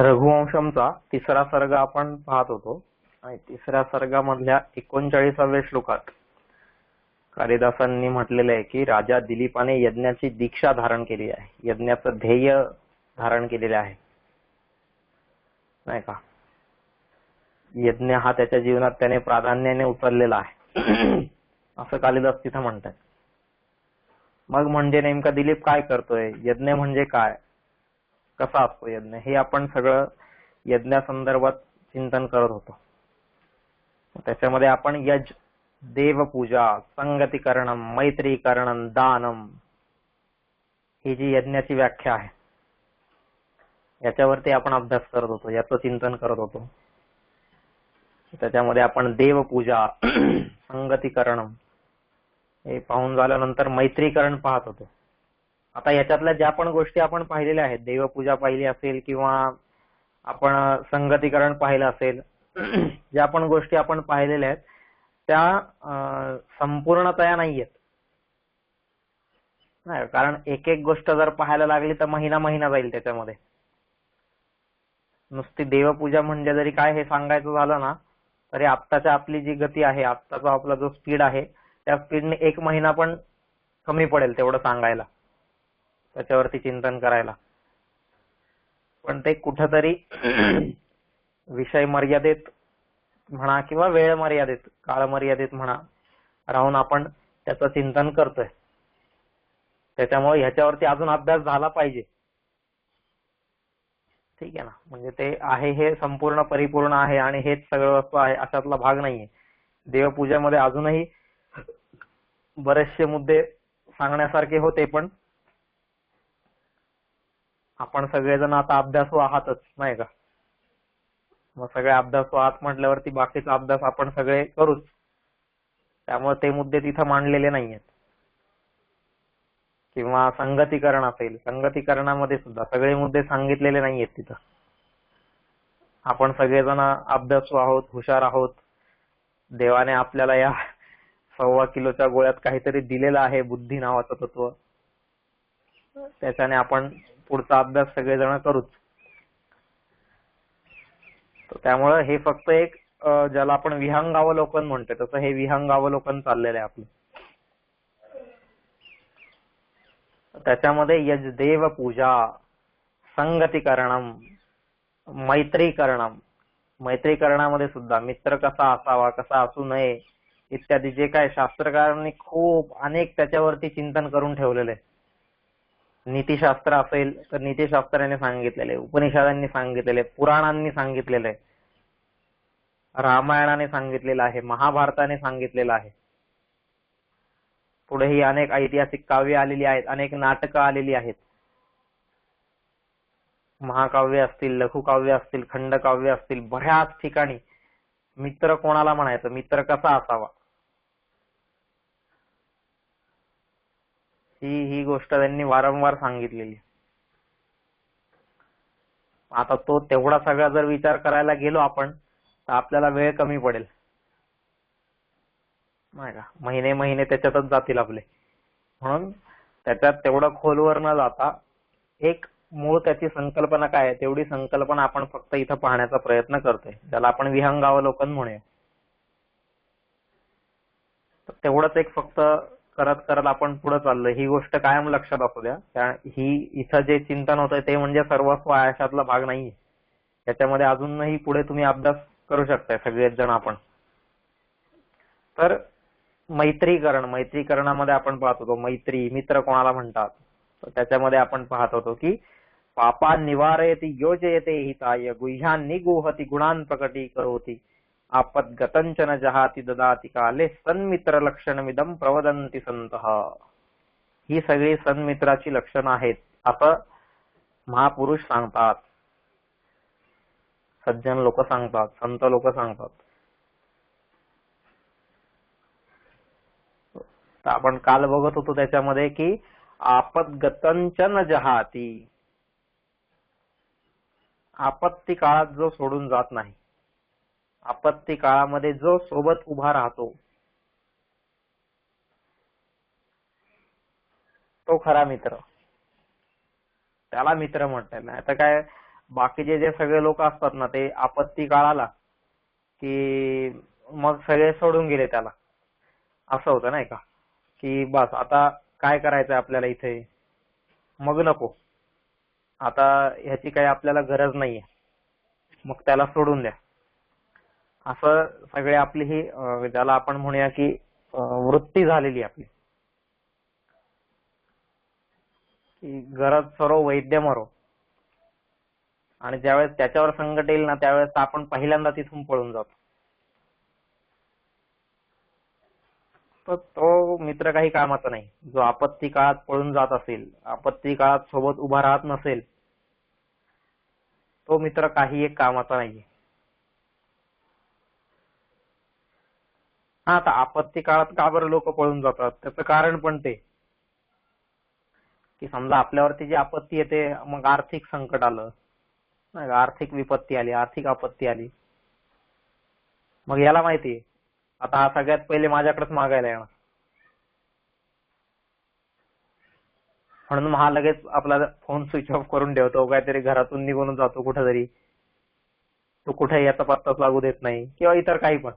रघुवंशमचा तिसरा सर्ग आपण पाहत होतो आणि तिसऱ्या सर्गामधल्या 39व्या श्लोकात कालिदासांनी म्हटलेलं आहे की राजा दिलीपाने यज्ञाची दीक्षा धारण केली आहे, यज्ञाचं ध्येय धारण केलेले आहे, नाही का. यज्ञ हा त्याच्या जीवनात त्याने प्राधान्याने उचललेला आहे असं कालिदास तिथं म्हणतात. मग म्हणजे नेमका दिलीप काय करतोय, यज्ञ म्हणजे काय, कसा असतो यज्ञ, हे आपण सगळं यज्ञासंदर्भात चिंतन करत होतो. त्याच्यामध्ये आपण यज, देवपूजा, संगतीकरणम, मैत्रीकरणम, दानम ही जी यज्ञाची व्याख्या आहे याच्यावरती आपण अभ्यास करत होतो, याचं चिंतन करत होतो. त्याच्यामध्ये आपण देवपूजा, संगतीकरणम हे पाहून झाल्यानंतर मैत्रीकरण पाहत होतो. आता याच्यातल्या ज्या पण गोष्टी आपण पाहिलेल्या आहेत, देवपूजा पाहिली असेल किंवा आपण संगतीकरण पाहिलं असेल, ज्या पण गोष्टी आपण पाहिलेल्या आहेत त्या संपूर्णतया नाहीयेत, नाही. कारण एक एक गोष्ट जर पाहायला लागली तर महिना महिना जाईल त्याच्यामध्ये. नुसती देवपूजा म्हणजे जरी काय हे सांगायचं झालं ना तरी आत्ताच्या आपली जी गती आहे, आत्ताचा आपला जो स्पीड आहे त्या स्पीडने 1 महिना पण कमी पडेल तेवढं सांगायला, त्याच्यावरती चिंतन करायला. पण ते कुठंतरी विषय मर्यादित म्हणा किंवा वेळ मर्यादित, काळ मर्यादित म्हणा, राहून आपण त्याचं चिंतन करतोय. त्याच्यामुळे ह्याच्यावरती अजून अभ्यास झाला पाहिजे, ठीक आहे ना. म्हणजे ते आहे हे संपूर्ण परिपूर्ण आहे आणि हेच सगळं वस्तू आहे अशातला भाग नाहीये. देवपूजेमध्ये अजूनही बरेचसे मुद्दे सांगण्यासारखे होते, पण आपण सगळेजण आता अभ्यासू आहातच, नाही का. मग सगळे अभ्यासू आहात म्हटल्यावरती बाकीचा अभ्यास आपण सगळे करूच, त्यामुळे ते मुद्दे तिथं मांडलेले नाहीयेत. किंवा संगतीकरण असेल, संगतीकरणामध्ये सुद्धा सगळे मुद्दे सांगितलेले नाहीयेत तिथं. आपण सगळेजण अभ्यासू आहोत, हुशार आहोत. देवाने आपल्याला या 1.25 किलोच्या गोळ्यात काहीतरी दिलेलं आहे, बुद्धी नावाचं तत्व. त्याच्याने आपण पुढचा अभ्यास सगळेजण करूच. त्यामुळे हे फक्त एक ज्याला आपण विहंगावलोकन म्हणतो तसं हे विहंगावलोकन चाललेलं आहे आपलं. त्याच्यामध्ये यजदेव पूजा, संगतीकरणम, मैत्रीकरणम, मैत्रीकरणामध्ये सुद्धा मित्र कसा असावा, कसा असू नये इत्यादी जे काय शास्त्रकारांनी खूप अनेक त्याच्यावरती चिंतन करून ठेवलेले. नीतिशास्त्र असेल तर नीतिशास्त्राने सांगितलेले, उपनिषदांनी सांगितलेले, पुराणांनी सांगितलेले, रामायणाने सांगितलेलं आहे, महाभारताने सांगितलेलं आहे. पुढेही अनेक ऐतिहासिक काव्य आलेली आहेत, अनेक नाटकं आलेली आहेत. महाकाव्य असतील, लघुकाव्य असतील, खंडकाव्य असतील, बऱ्याच ठिकाणी मित्र कोणाला म्हणायचं, मित्र कसा असावा ही गोष्ट त्यांनी वारंवार सांगितलेली. आता तो तेवढा सगळा जर विचार करायला गेलो आपण तर आपल्याला वेळ कमी पडेल, नाही का. महिने महिने त्याच्यातच जातील आपले. म्हणून त्याच्यात तेवढं खोलवर न जाता एक मूळ त्याची संकल्पना काय आहे तेवढी संकल्पना आपण फक्त इथं पाहण्याचा प्रयत्न करतोय, ज्याला आपण विहंगावलोकन म्हणूया. तेवढंच एक फक्त करत करत आपण पुढे चाललोय, ही गोष्ट कायम लक्षात असू द्या. ही इथं जे चिंतन होतंय ते म्हणजे सर्वस्व आयुष्यातला भाग नाहीये. त्याच्यामध्ये अजूनही पुढे तुम्ही अभ्यास करू शकताय सगळेच जण आपण. तर मैत्रीकरण, मैत्रीकरणामध्ये आपण पाहत होतो मैत्री, मित्र कोणाला म्हणतात. तर त्याच्यामध्ये आपण पाहत होतो की पापा निवारयति योजयते हिताय, गुह्यान् निगूहति गुणान् प्रकटी करोति, आपद्गतंचन जहाति ददाति काले, सन्मित्र लक्षणमिदं प्रवदन्ति संतः. ही सगळी सन्मित्राची लक्षणं आहेत असं महापुरुष सांगतात, सज्जन लोक सांगतात, संत लोक सांगतात. तर आपण काल बघत होतो त्याच्यामध्ये की आपद्गतंचन जहाती, आपत्ती काळात जो सोडून जात नाही, आपत्ती काळामध्ये जो सोबत उभा राहतो तो खरा मित्र, त्याला मित्र म्हणतात. नाही तर काय बाकीचे जे सगळे लोक असतात ना ते आपत्ती काळ आला की मग सगळे सोडून गेले त्याला. असं होतं नाही का, की बस आता काय करायचंय आपल्याला इथे, मग नको, आता ह्याची काही आपल्याला गरज नाहीये, मग त्याला सोडून द्या. असं सगळे आपली ही ज्याला आपण म्हणूया की वृत्ती झालेली आपली, की गरज सरो वैद्य मरो. आणि ज्यावेळेस त्याच्यावर संकट येईल ना त्यावेळेस आपण पहिल्यांदा तिथून पळून जातो. तर तो मित्र काही कामाचा नाही. जो आपत्ती काळात पळून जात असेल, आपत्ती काळात सोबत उभा राहत नसेल, तो मित्र काही एक कामाचा नाहीये. हा, आता आपत्ती काळात का बरं लोक पळून जातात, त्याचं कारण पण ते की समजा आपल्यावरती जी आपत्ती येते, मग आर्थिक संकट आलं, नाही का, आर्थिक विपत्ती आली, आर्थिक आपत्ती आली, मग याला माहितीये आता हा सगळ्यात पहिले माझ्याकडेच मागायला येणार, म्हणून हा लगेच आपला फोन स्विच ऑफ करून ठेवतो, काहीतरी घरातून निघून जातो कुठेतरी, तो कुठे याचा पत्ताच लागू देत नाही किंवा इतर काही पण.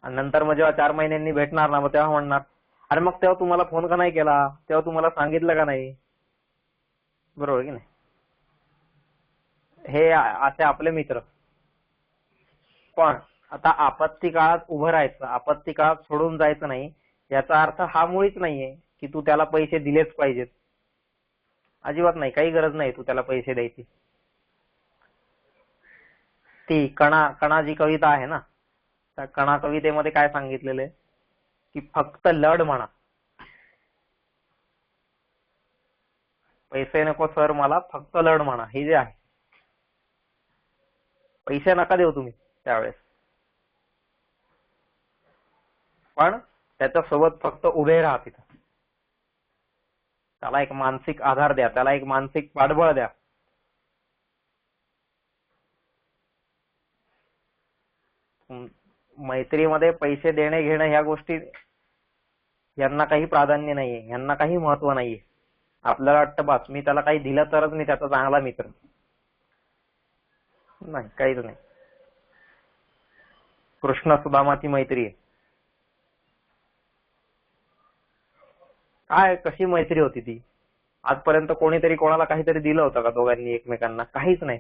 आणि नंतर मग जेव्हा 4 महिन्यांनी भेटणार ना, मग तेव्हा म्हणणार अरे मग तेव्हा तुम्हाला फोन का नाही केला, तेव्हा तुम्हाला सांगितलं का नाही. बरोबर की नाही. हे असे आपले मित्र. पण आता आपत्ती काळात उभं राहायचं, आपत्ती काळात सोडून जायचं नाही, याचा अर्थ हा मुळीच नाहीये की तू त्याला पैसे दिलेच पाहिजेत. अजिबात नाही, काही गरज नाही तू त्याला पैसे द्यायची. ती कणा कणा जी कविता आहे ना, त्या कणा कवितेमध्ये काय सांगितलेलं आहे की फक्त लढ म्हणा, पैसे नको सर मला, फक्त लढ म्हणा. हे जे आहे, पैसे नका देऊ तुम्ही त्यावेळेस, पण त्याच्यासोबत फक्त उभे राहा तिथं. त्याला एक मानसिक आधार द्या, त्याला एक मानसिक पाठबळ द्या. मैत्रीमध्ये पैसे देणे घेणे ह्या गोष्टी यांना काही प्राधान्य नाहीये, यांना काही महत्व नाहीये. आपल्याला वाटतं बस मी त्याला काही दिलं तरच मी त्याचा चांगला मित्र. नाही, काहीच नाही. कृष्ण सुदामाची मैत्री आहे. काय कशी मैत्री होती ती. आजपर्यंत कोणीतरी कोणाला काहीतरी दिलं होतं का दोघांनी एकमेकांना? काहीच नाही.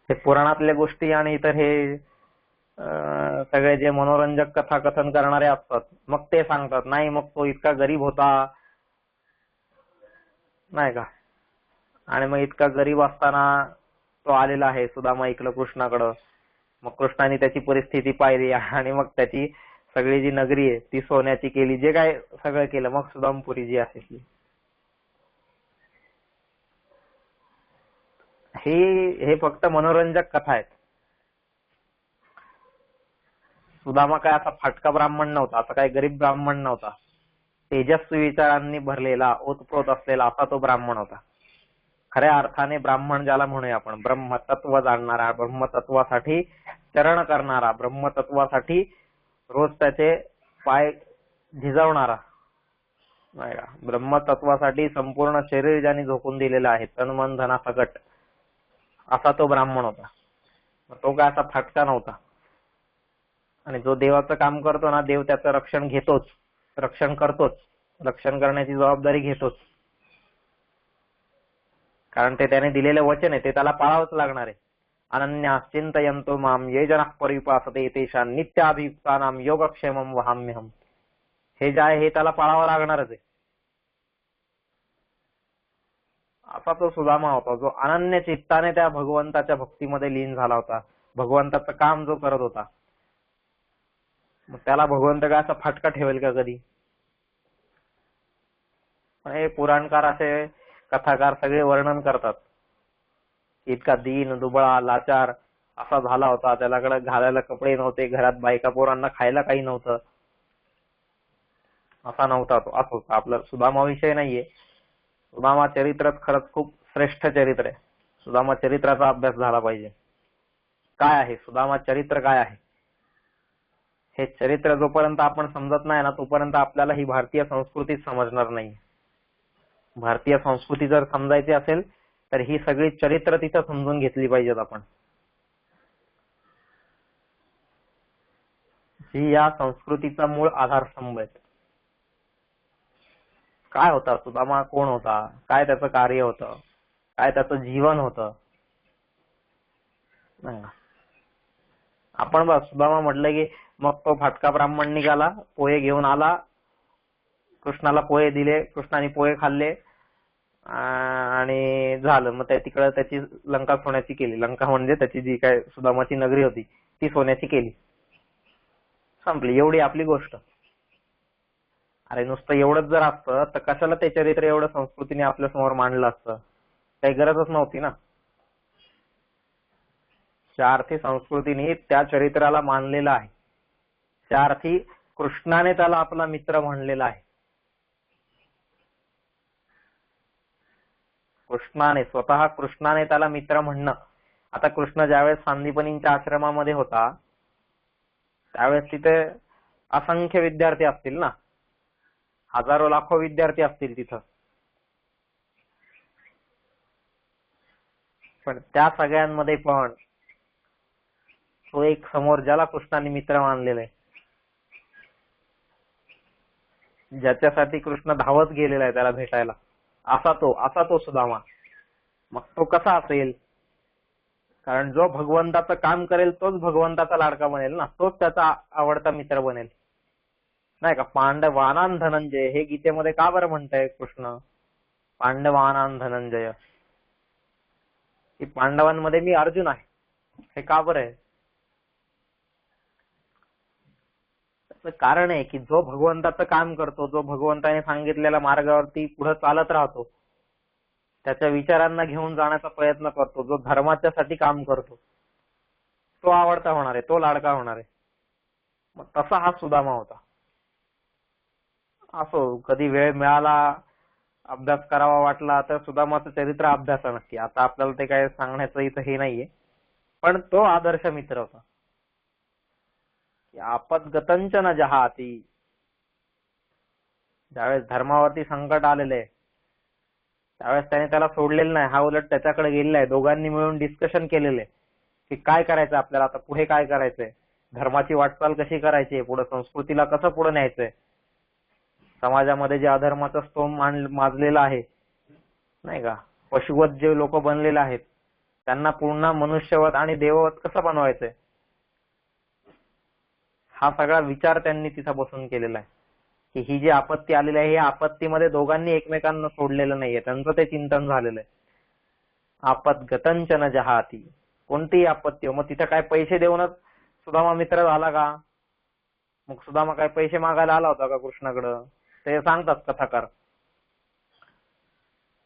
हे पुराणातल्या गोष्टी आणि इतर हे सगळे जे मनोरंजक कथाकथन करणारे असतात, मग ते सांगतात नाही मग तो इतका गरीब होता, नाही का, आणि मग इतका गरीब असताना तो आलेला आहे, सुदामा ऐकलं कृष्णाकडं, मग कृष्णाने त्याची परिस्थिती पाहिली आणि मग त्याची सगळी जी नगरी आहे ती सोन्याची केली, जे काय सगळं केलं, मग सुदामपुरी जी आहे ती. हे फक्त मनोरंजक कथा आहेत. सुदामा काय असा फाटका ब्राह्मण नव्हता, असा काही गरीब ब्राह्मण नव्हता. तेजस्वी विचारांनी भरलेला, ओतप्रोत असलेला असा तो ब्राह्मण होता. खऱ्या अर्थाने ब्राह्मण ज्याला म्हणूया आपण, ब्रह्मतत्व जाणणारा, ब्रह्मतत्वासाठी चरण करणारा, ब्रह्मतत्वासाठी रोज त्याचे पाय झिजवणारा, नाही का, ब्रह्मतत्वासाठी संपूर्ण शरीर ज्याने झोकून दिलेलं आहे, तन मन धना सकट, असा तो ब्राह्मण होता. तो काय असा फाटका नव्हता. आणि जो देवाचं काम करतो ना, देव त्याचं रक्षण घेतोच, रक्षण करतोच, रक्षण करण्याची जबाबदारी घेतोच. कारण ते त्याने दिलेलं वचन आहे, ते त्याला पाळावंच लागणार आहे. अनन्यास चिंतयन्तो माम ये जनः परिपासते तेषां नित्याभियुक्तानां योगक्षेमं वहाम्यहम्. हे जे आहे हे त्याला पाळावं लागणारच आहे. असा तो सुदामा होता, जो अनन्य चित्ताने त्या भगवंताच्या भक्तीमध्ये लीन झाला होता, भगवंताचं काम जो करत होता. मग त्याला भगवंत काय असा फाटका ठेवेल का कधी? हे पुराणकार, असे कथाकार सगळे वर्णन करतात. इतका दीन दुबळा लाचार असा झाला होता, त्याच्याकडे घालायला कपडे नव्हते, घरात बायका पोरांना खायला काही नव्हतं, असा नव्हता तो. असं होता. आपलं सुदामा विषय नाहीये. सुदामा चरित्रच खरंच खूप श्रेष्ठ चरित्र आहे. सुदामा चरित्राचा अभ्यास झाला पाहिजे. काय आहे सुदामा चरित्र, काय आहे हे चरित्र जोपर्यंत आपण समजत नाही ना, तोपर्यंत आपल्याला ही भारतीय संस्कृती समजणार नाही. भारतीय संस्कृती जर समजायची असेल तर ही सगळी चरित्र तिथं समजून घेतली पाहिजेत आपण, जी या संस्कृतीचा मूळ आधारस्तंभ आहे. काय होता सुदामा, कोण होता, काय त्याचं कार्य होतं, काय त्याचं जीवन होतं. नाही. आपण बस सुदामा म्हटलं की मग तो फाटका ब्राह्मण निघाला, पोहे घेऊन आला, कृष्णाला पोहे दिले, कृष्णाने पोहे खाल्ले आणि झालं. मग तिकडे त्याची लंका सोन्याची केली. लंका म्हणजे त्याची जी काय सुदामाची नगरी होती ती सोन्याची केली. संपली, एवढी आपली गोष्ट. अरे नुसतं एवढंच जर असतं तर कशाला ते चरित्र एवढं संस्कृतीने आपल्या समोर मांडलं असतं, काही गरजच नव्हती ना. चारथी संस्कृतीने त्या चरित्राला मानलेलं आहे. चारथी कृष्णाने त्याला आपला मित्र म्हणलेला आहे. स्वतः कृष्णाने त्याला मित्र म्हणणं. आता कृष्ण ज्यावेळेस सांदीपनींच्या आश्रमामध्ये होता त्यावेळेस तिथे असंख्य विद्यार्थी असतील ना, हजारो लाखो विद्यार्थी असतील तिथं. पण त्या सगळ्यांमध्ये पण तो एक समोर ज्याला कृष्णाने मित्र मानलेला आहे, ज्याच्यासाठी कृष्ण धावत गेलेला आहे त्याला भेटायला, असा तो सुदामा. मग तो कसा असेल? कारण जो भगवंताचं काम करेल तोच भगवंताचा लाडका बनेल ना, तोच त्याचा आवडता मित्र बनेल, नाही का. पांडवानां धनंजय हे गीतेमध्ये का बरं म्हणताय कृष्ण, पांडवानां धनंजय, की पांडवांमध्ये मी अर्जुन आहे, हे का बरं आहे? त्याचं कारण आहे की जो भगवंताचं काम करतो, जो भगवंताने सांगितलेल्या मार्गावरती पुढे चालत राहतो, त्याच्या विचारांना घेऊन जाण्याचा प्रयत्न करतो, जो धर्माच्यासाठी काम करतो, तो आवडता होणार आहे, तो लाडका होणार आहे. मग तसा हा सुदामा होता. असो, कधी वेळ मिळाला, अभ्यास करावा वाटला तर सुदामाचं चरित्र अभ्यासा नक्की. आता आपल्याला ते काय सांगण्याचं इथं हे नाहीये, पण तो आदर्श मित्र होता. आपदगतंच न जहाती, ज्यावेळेस धर्मावरती संकट आलेलं आहे त्यावेळेस त्याने त्याला सोडलेलं नाही, हा उलट त्याच्याकडे गेलेला आहे. दोघांनी मिळून डिस्कशन केलेलं आहे की काय करायचं आपल्याला, आता पुढे काय करायचंय, धर्माची वाटचाल कशी करायची, पुढे संस्कृतीला कसं पुढे न्यायचंय, समाजामध्ये जे अधर्माचं स्तोम माजलेलं आहे नाही का, पशुवत जे लोक बनलेले आहेत त्यांना पुन्हा मनुष्यवत आणि देववत कसं बनवायचंय, हा सगळा विचार त्यांनी तिथं बसून केलेला आहे. की ही जी आपत्ती आलेली आहे, या आपत्तीमध्ये दोघांनी एकमेकांना सोडलेलं नाहीये, त्यांचं ते चिंतन झालेलं आहे. आपदगतंच न जहाती, कोणतीही आपत्ती हो. मग तिथं काय पैसे देऊनच सुदामा मित्र झाला का? मग सुदामा काय पैसे मागायला आला होता का कृष्णाकडं? ते सांगतात कथाकार.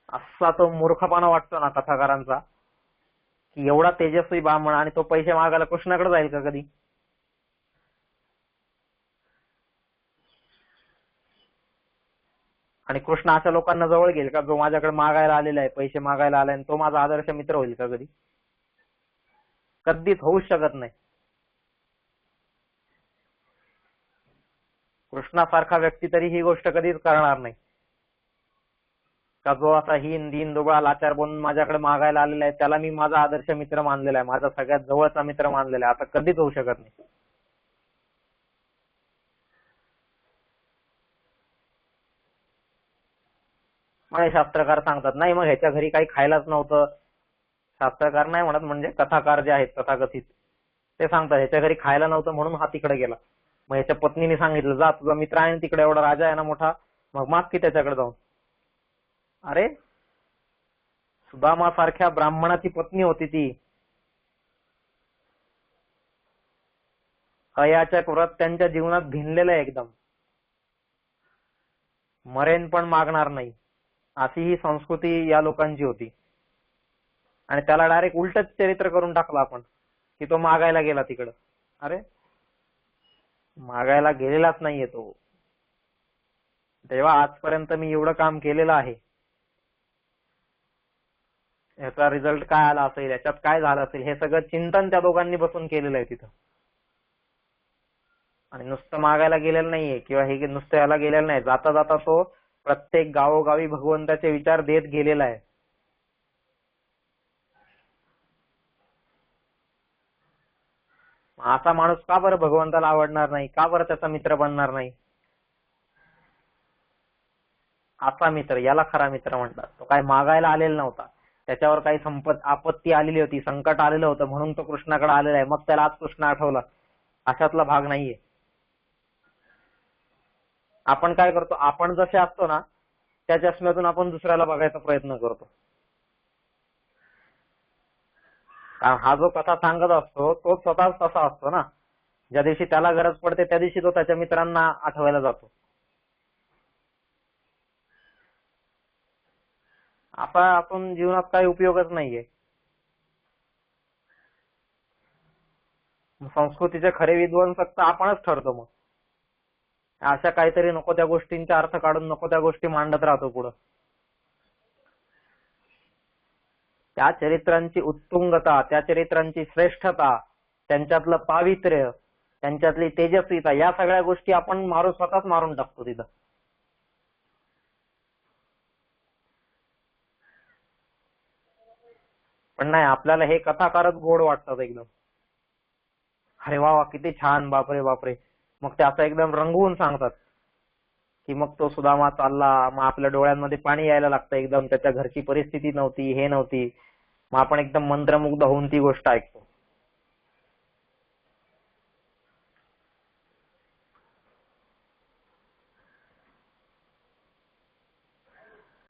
असा तो मूर्खपणा वाटतो ना कथाकारांचा, की एवढा तेजस्वी ब्राह्मण आणि तो पैसे मागायला कृष्णाकडे जाईल का कधी? आणि कृष्ण अशा लोकांना जवळ घेईल का, जो माझ्याकडे मागायला आलेला आहे, पैसे मागायला आलाय, आणि तो माझा आदर्श मित्र होईल का कधी? कधीच होऊच शकत नाही. कृष्णासारखा व्यक्ती तरी ही गोष्ट कधीच करणार नाही का, जो असा हीन दीन दुबळा लाचार बनून माझ्याकडे मागायला आलेला आहे त्याला मी माझा आदर्श मित्र मानलेला आहे, माझा सगळ्यात जवळचा मित्र मानलेला आहे. आता कधीच होऊ शकत नाही. मग शास्त्रकार सांगतात नाही, मग ह्याच्या घरी काही खायलाच नव्हतं. शास्त्रकार नाही म्हणत, म्हणजे कथाकार जे आहेत तथाकथित ते सांगतात ह्याच्या घरी खायला नव्हतं म्हणून हा तिकडे गेला. मग ह्याच्या पत्नीने सांगितलं, जा तुझा मित्र आहे तिकडे, एवढा राजा आहे ना मोठा, मग माग की त्याच्याकडे जाऊन. अरे सुदामासारख्या ब्राह्मणाची पत्नी होती ती. अयाचक व्रत त्यांच्या जीवनात भिनलेलं आहे एकदम, मरेन पण मागणार नाही अशी ही संस्कृती या लोकांची होती. आणि त्याला डायरेक्ट उलटच चरित्र करून टाकलं आपण, की तो मागायला गेला तिकडं. अरे मागायला गेलेलाच नाहीये तो. तेव्हा आजपर्यंत मी एवढं काम केलेलं आहे, याचा रिझल्ट काय आला असेल, याच्यात काय झालं असेल, हे सगळं चिंतन त्या दोघांनी बसून केलेलं आहे तिथं. आणि नुसतं मागायला गेलेलं नाहीये किंवा हे नुसतं याला गेलेलं नाही, जाता जाता तो प्रत्येक गावोगावी भगवंताचे विचार देत गेलेला आहे. असा माणूस का बरं भगवंताला आवडणार नाही, का बरं त्याचा मित्र बनणार नाही? असा मित्र, याला खरा मित्र म्हणतात. तो काय मागायला आलेला नव्हता, त्याच्यावर काही आपत्ती आलेली होती, संकट आलेलं होतं म्हणून तो कृष्णाकडे आलेला आहे, मग त्याला आज कृष्ण आठवला, अशातला भाग नाहीये. आपण काय करतो, आपण जसे असतो ना त्या चष्म्यातून आपण दुसऱ्याला बघायचा प्रयत्न करतो. कारण हा जो कथा सांगत असतो तो स्वतःच तसा असतो ना. ज्या दिवशी त्याला गरज पडते त्या दिवशी तो त्याच्या मित्रांना आठवायला जातो. असा आपण जीवनात काही उपयोगच नाहीये. संस्कृतीचे खरे विद्वांसक तर आपणच ठरतो. मग अशा काहीतरी नको त्या गोष्टींचा अर्थ काढून नको त्या गोष्टी मांडत राहतो पुढं. त्या चरित्रांची उत्तुंगता, त्या चरित्रांची श्रेष्ठता, त्यांच्यातलं पावित्र्य, त्यांच्यातली तेजस्वीता, या सगळ्या गोष्टी आपण स्वतःच मारून टाकतो तिथं. पण नाही, आपल्याला हे कथाकारच गोड वाटतात एकदम. अरे वा वा किती छान, बापरे बापरे. मग ते असं एकदम रंगवून सांगतात की मग तो सुदामा चालला, मग आपल्या डोळ्यांमध्ये पाणी यायला लागतं एकदम. त्याच्या घरची परिस्थिती नव्हती, हे नव्हती, मग आपण एकदम मंत्रमुग्ध होऊन ती गोष्ट ऐकतो.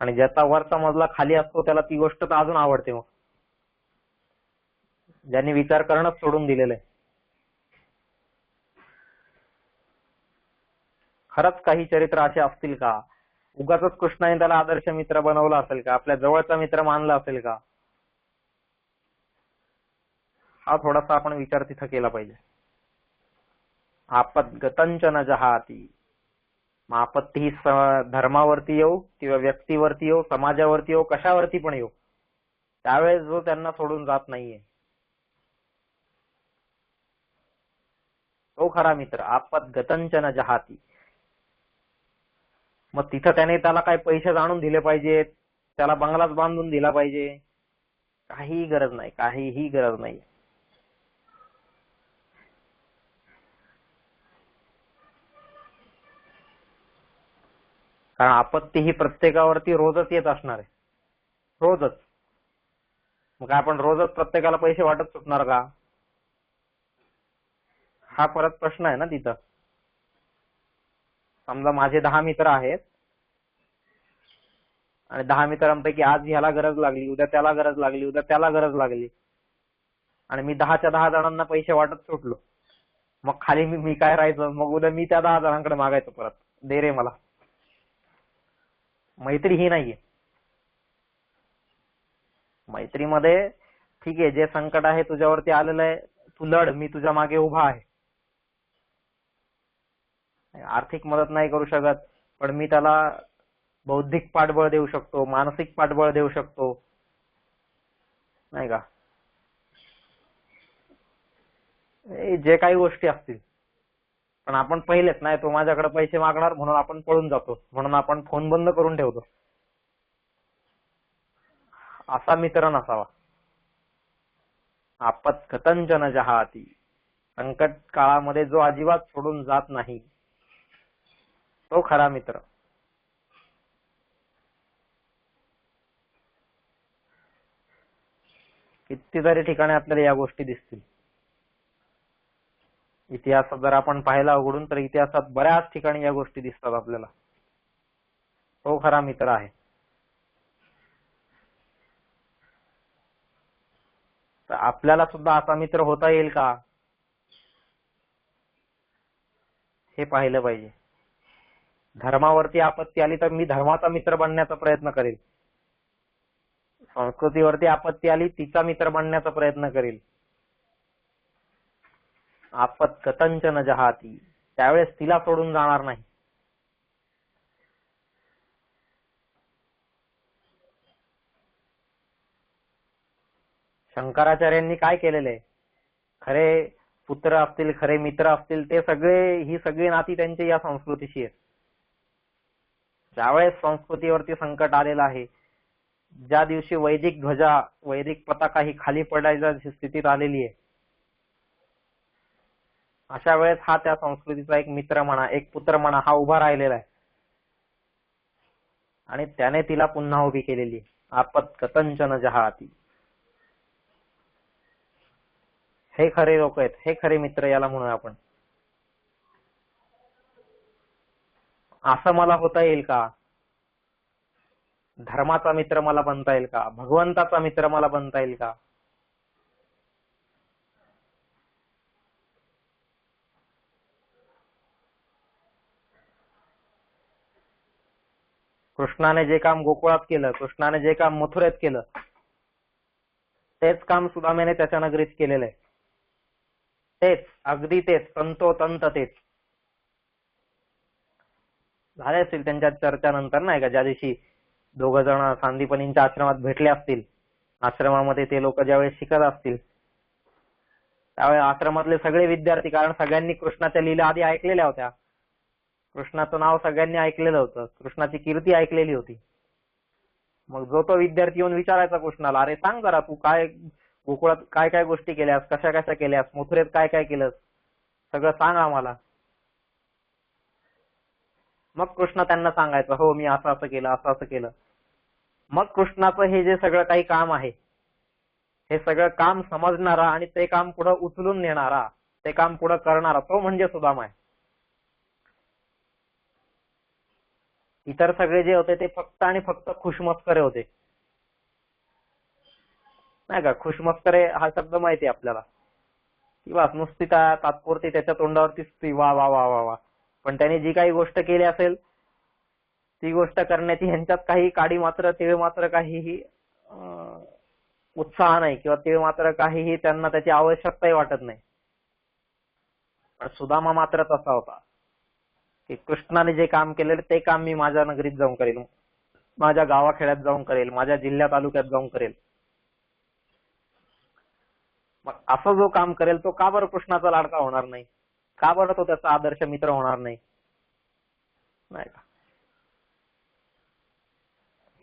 आणि ज्याचा वरचा मजला खाली असतो त्याला ती गोष्ट तर अजून आवडते. मग ज्यांनी विचार करणंच सोडून दिलेलं आहे. खरंच काही चरित्र असे असतील का? उगाचच कृष्णाने त्याला आदर्श मित्र बनवला असेल का? आपल्या जवळचा मित्र मानला असेल का? हा थोडासा आपण विचार तिथं केला पाहिजे. आपद्गतंच न जहाती. मग आपत्ती ही धर्मावरती येऊ किंवा व्यक्तीवरती येऊ, समाजावरती येऊ, कशावरती पण येऊ, त्यावेळेस जो त्यांना सोडून जात नाहीये तो खरा मित्र. आपद्गतंच न जहाती. मग तिथं त्याला काय पैसे जाणून दिले पाहिजेत, त्याला बंगलाच बांधून दिला पाहिजे, काहीही गरज नाही, काहीही गरज नाही. कारण आपत्ती ही प्रत्येकावरती रोजच येत असणार आहे, रोजच. मग आपण रोजच प्रत्येकाला पैसे वाटत सुटणार का? हा परत प्रश्न आहे ना तिथं. समजा माझे 10 मित्र आहेत आणि 10 मित्रांपैकी आज ह्याला गरज लागली, उद्या त्याला गरज लागली, उद्या त्याला गरज लागली, आणि मी 10च्या 10 जणांना पैसे वाटत सुटलो. मग खाली मी काय राहायचं? मग उद्या मी त्या 10 जणांकडे मागायचं परत, दे रे मला. मैत्री ही नाहीये. मैत्रीमध्ये ठीक आहे, जे संकट आहे तुझ्यावरती आलेलं आहे, तू लढ, मी तुझ्या मागे उभा आहे. आर्थिक मदत नाही करू शकत, पण मी त्याला बौद्धिक पाठबळ देऊ शकतो, मानसिक पाठबळ देऊ शकतो, नाही का? जे काही गोष्टी असतील. पण आपण पहिलेच नाही, तो माझ्याकडे पैसे मागणार म्हणून आपण पळून जातो, म्हणून आपण फोन बंद करून ठेवतो. असा मित्र नसावा. आपत्कतंच न जहाती. संकट काळामध्ये जो अजिबात सोडून जात नाही तो खरा मित्र. कितीतरी ठिकाणी आपल्याला या गोष्टी दिसतील. इतिहासात जर आपण पाहायला उघडून तर इतिहासात बऱ्याच ठिकाणी या गोष्टी दिसतात आपल्याला. तो खरा मित्र आहे. तर आपल्याला सुद्धा असा मित्र होता येईल का, हे पाहिलं पाहिजे. धर्मावरती आपत्ती आली तर मी धर्माचा मित्र बनण्याचा प्रयत्न करेल. संस्कृतीवरती आपत्ती आली, तिचा मित्र बनण्याचा प्रयत्न करेल. आपत्कतंच न जहाती. त्यावेळेस तिला सोडून जाणार नाही. शंकराचार्यांनी काय केलेलं आहे? खरे पुत्र असतील, खरे मित्र असतील, ते सगळे, ही सगळी नाती त्यांची या संस्कृतीशी आहेत. ज्यावेळेस संस्कृतीवरती संकट आलेलं आहे, ज्या दिवशी वैदिक ध्वजा, वैदिक पताका ही खाली पडायच्या स्थितीत आलेली आहे, अशा वेळेस हा त्या संस्कृतीचा एक मित्र म्हणा, एक पुत्र म्हणा, हा उभा राहिलेला आहे आणि त्याने तिला पुन्हा उभी केलेली आहे. आपत कथंचन जहाती. हे खरे लोक आहेत, हे खरे मित्र याला म्हणूया आपण. असं मला होता येईल का? धर्माचा मित्र मला बनता येईल का? भगवंताचा मित्र मला बनता येईल का? कृष्णाने जे काम गोकुळात केलं, कृष्णाने जे काम मथुरेत केलं, तेच काम सुदामेने त्याच्या नगरीत केलेलं आहे. तेच, अगदी तेच, तंतोतंत तेच. झाले असतील त्यांच्या चर्चानंतर नाही का, ज्या दिवशी दोघ जण सांदीपनींच्या आश्रमात भेटले असतील, आश्रमामध्ये ते लोक ज्यावेळेस शिकत असतील, त्यावेळेस आश्रमातले सगळे विद्यार्थी, कारण सगळ्यांनी कृष्णाच्या लीला आधी ऐकलेल्या होत्या, कृष्णाचं नाव सगळ्यांनी ऐकलेलं होतं, कृष्णाची कीर्ती ऐकलेली होती. मग जो तो विद्यार्थी येऊन विचारायचा कृष्णाला, अरे सांग जरा, तू काय गोकुळात काय काय गोष्टी केल्यास, कशा कशा केल्यास, मथुरेत काय काय केलंस, सगळं सांग आम्हाला. मग कृष्ण त्यांना सांगायचं, हो मी असं असं केलं, असं असं केलं. मग कृष्णाचं हे जे सगळं काही काम आहे, हे सगळं काम समजणारा आणि ते काम पुढे उचलून नेणारा, ते काम पुढे करणारा, तो म्हणजे सुदामा आहे. इतर सगळे जे होते ते फक्त आणि फक्त खुशमस्करे होते, नाही का. खुशमस्करे हा शब्द माहिती आहे आपल्याला, किंवा नुसती तात्पुरती त्याच्या तोंडावरती वा वा वा वा वा, पण त्यांनी जी काही गोष्ट केली असेल ती गोष्ट करण्याची ह्यांच्यात काही काडी मात्र, तीळ मात्र काहीही उत्साह नाही, किंवा तीळ मात्र काहीही त्यांना त्याची आवश्यकताही वाटत नाही. पण सुदामा मात्र तसा होता की कृष्णाने जे काम केलेले ते काम मी माझ्या नगरीत जाऊन करेल, माझ्या गावाखेड्यात जाऊन करेल, माझ्या जिल्ह्या तालुक्यात जाऊन करेल. मग असं जो काम करेल तो का बरं कृष्णाचा लाडका होणार नाही? का बरं तो त्याचा आदर्श मित्र होणार नाही? नाही का.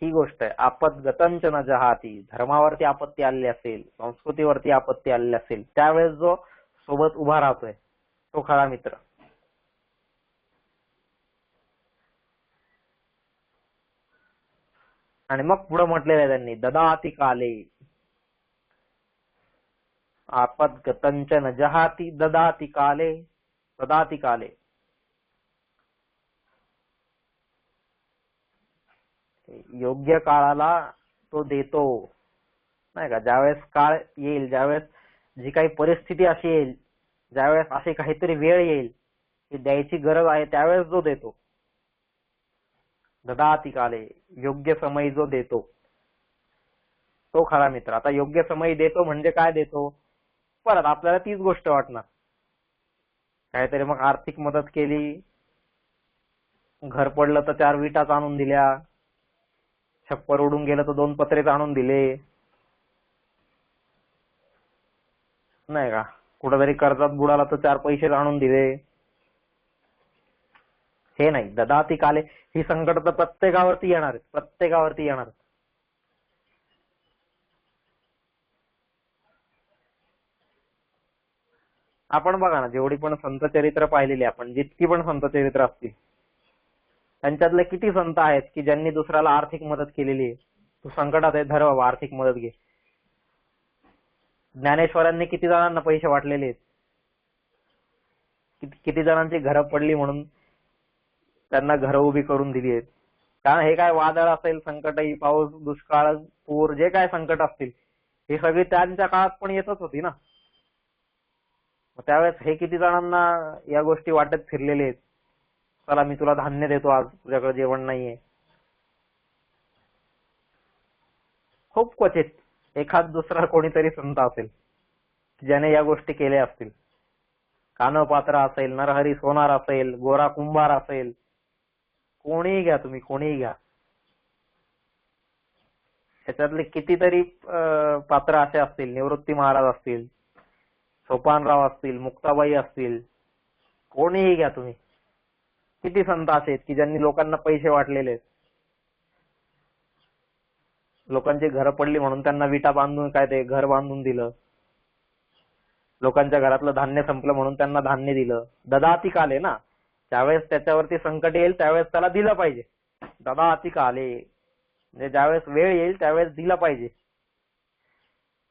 ही गोष्ट आहे. आपत गतंच न जहाती. धर्मावरती आपत्ती आलेली असेल, संस्कृतीवरती आपत्ती आलेली असेल, त्यावेळेस जो सोबत उभा राहतोय तो खरा मित्र. आणि मग पुढे म्हटलेलं आहे त्यांनी, ददाती काले. आपत गतंच न जहाती ददाती काले. ददाती काले, योग्य काळाला तो देतो, नाही का. ज्यावेळेस काळ येईल, ज्यावेळेस जी काही परिस्थिती अशी येईल, ज्यावेळेस अशी काहीतरी वेळ येईल की द्यायची गरज आहे, त्यावेळेस जो देतो. ददाती काले, योग्य समयी जो देतो तो खरा मित्र. आता योग्य समयी देतो म्हणजे काय देतो? परत आपल्याला तीच गोष्ट वाटणार, काहीतरी मग आर्थिक मदत केली, घर पडलं तर 4 विटाच आणून दिल्या, छप्पर उडून गेलं तर 2 पत्रेच आणून दिले, नाही का. कुठेतरी कर्जात बुडाला तर 4 पैसे आणून दिले. हे नाही. ददाती काले, ही संकट तर प्रत्येकावरती येणार आहेत, प्रत्येकावरती येणार. आपण बघा ना, जेवढी पण संत चरित्र पाहिलेली आपण, जितकी पण संत चरित्र असतील, त्यांच्यातले किती संत आहेत की ज्यांनी दुसऱ्याला आर्थिक मदत केलेली आहे. तू संकटात आहे, धर बाबा आर्थिक मदत घे. ज्ञानेश्वरांनी किती जणांना पैसे वाटलेले आहेत, किती जणांची घरं पडली म्हणून त्यांना घरं उभी करून दिली आहेत. कारण हे काय वादळ असेल, संकट, पाऊस, दुष्काळ, पूर, जे काय संकट असतील, ही सगळी त्यांच्या काळात पण येतच होती ना. त्यावेळेस हे किती जणांना या गोष्टी वाटत फिरलेले आहेत, चला मी तुला धान्य देतो, आज तुझ्याकडे जेवण नाहीये. खूप क्वचित एखाद दुसरा कोणीतरी संत असेल ज्याने या गोष्टी केल्या असतील. कानपात्र असेल, नरहरी सोनार असेल, गोरा कुंभार असेल, कोणीही घ्या तुम्ही, कोणीही घ्या. त्याच्यातले कितीतरी पात्र असे असतील, निवृत्ती महाराज असतील, सोपानराव असतील, मुक्ताबाई असतील, कोणीही घ्या तुम्ही. किती संत असे आहेत की ज्यांनी लोकांना पैसे वाटलेले आहेत. लोकांची घरं पडली म्हणून त्यांना विटा बांधून काय ते घर बांधून दिलं. लोकांच्या घरातलं धान्य संपलं म्हणून त्यांना धान्य दिलं. ददाती काले ना, ज्यावेळेस त्याच्यावरती संकट येईल त्यावेळेस त्याला दिलं पाहिजे. ददाती काले म्हणजे ज्यावेळेस वेळ येईल त्यावेळेस दिलं पाहिजे.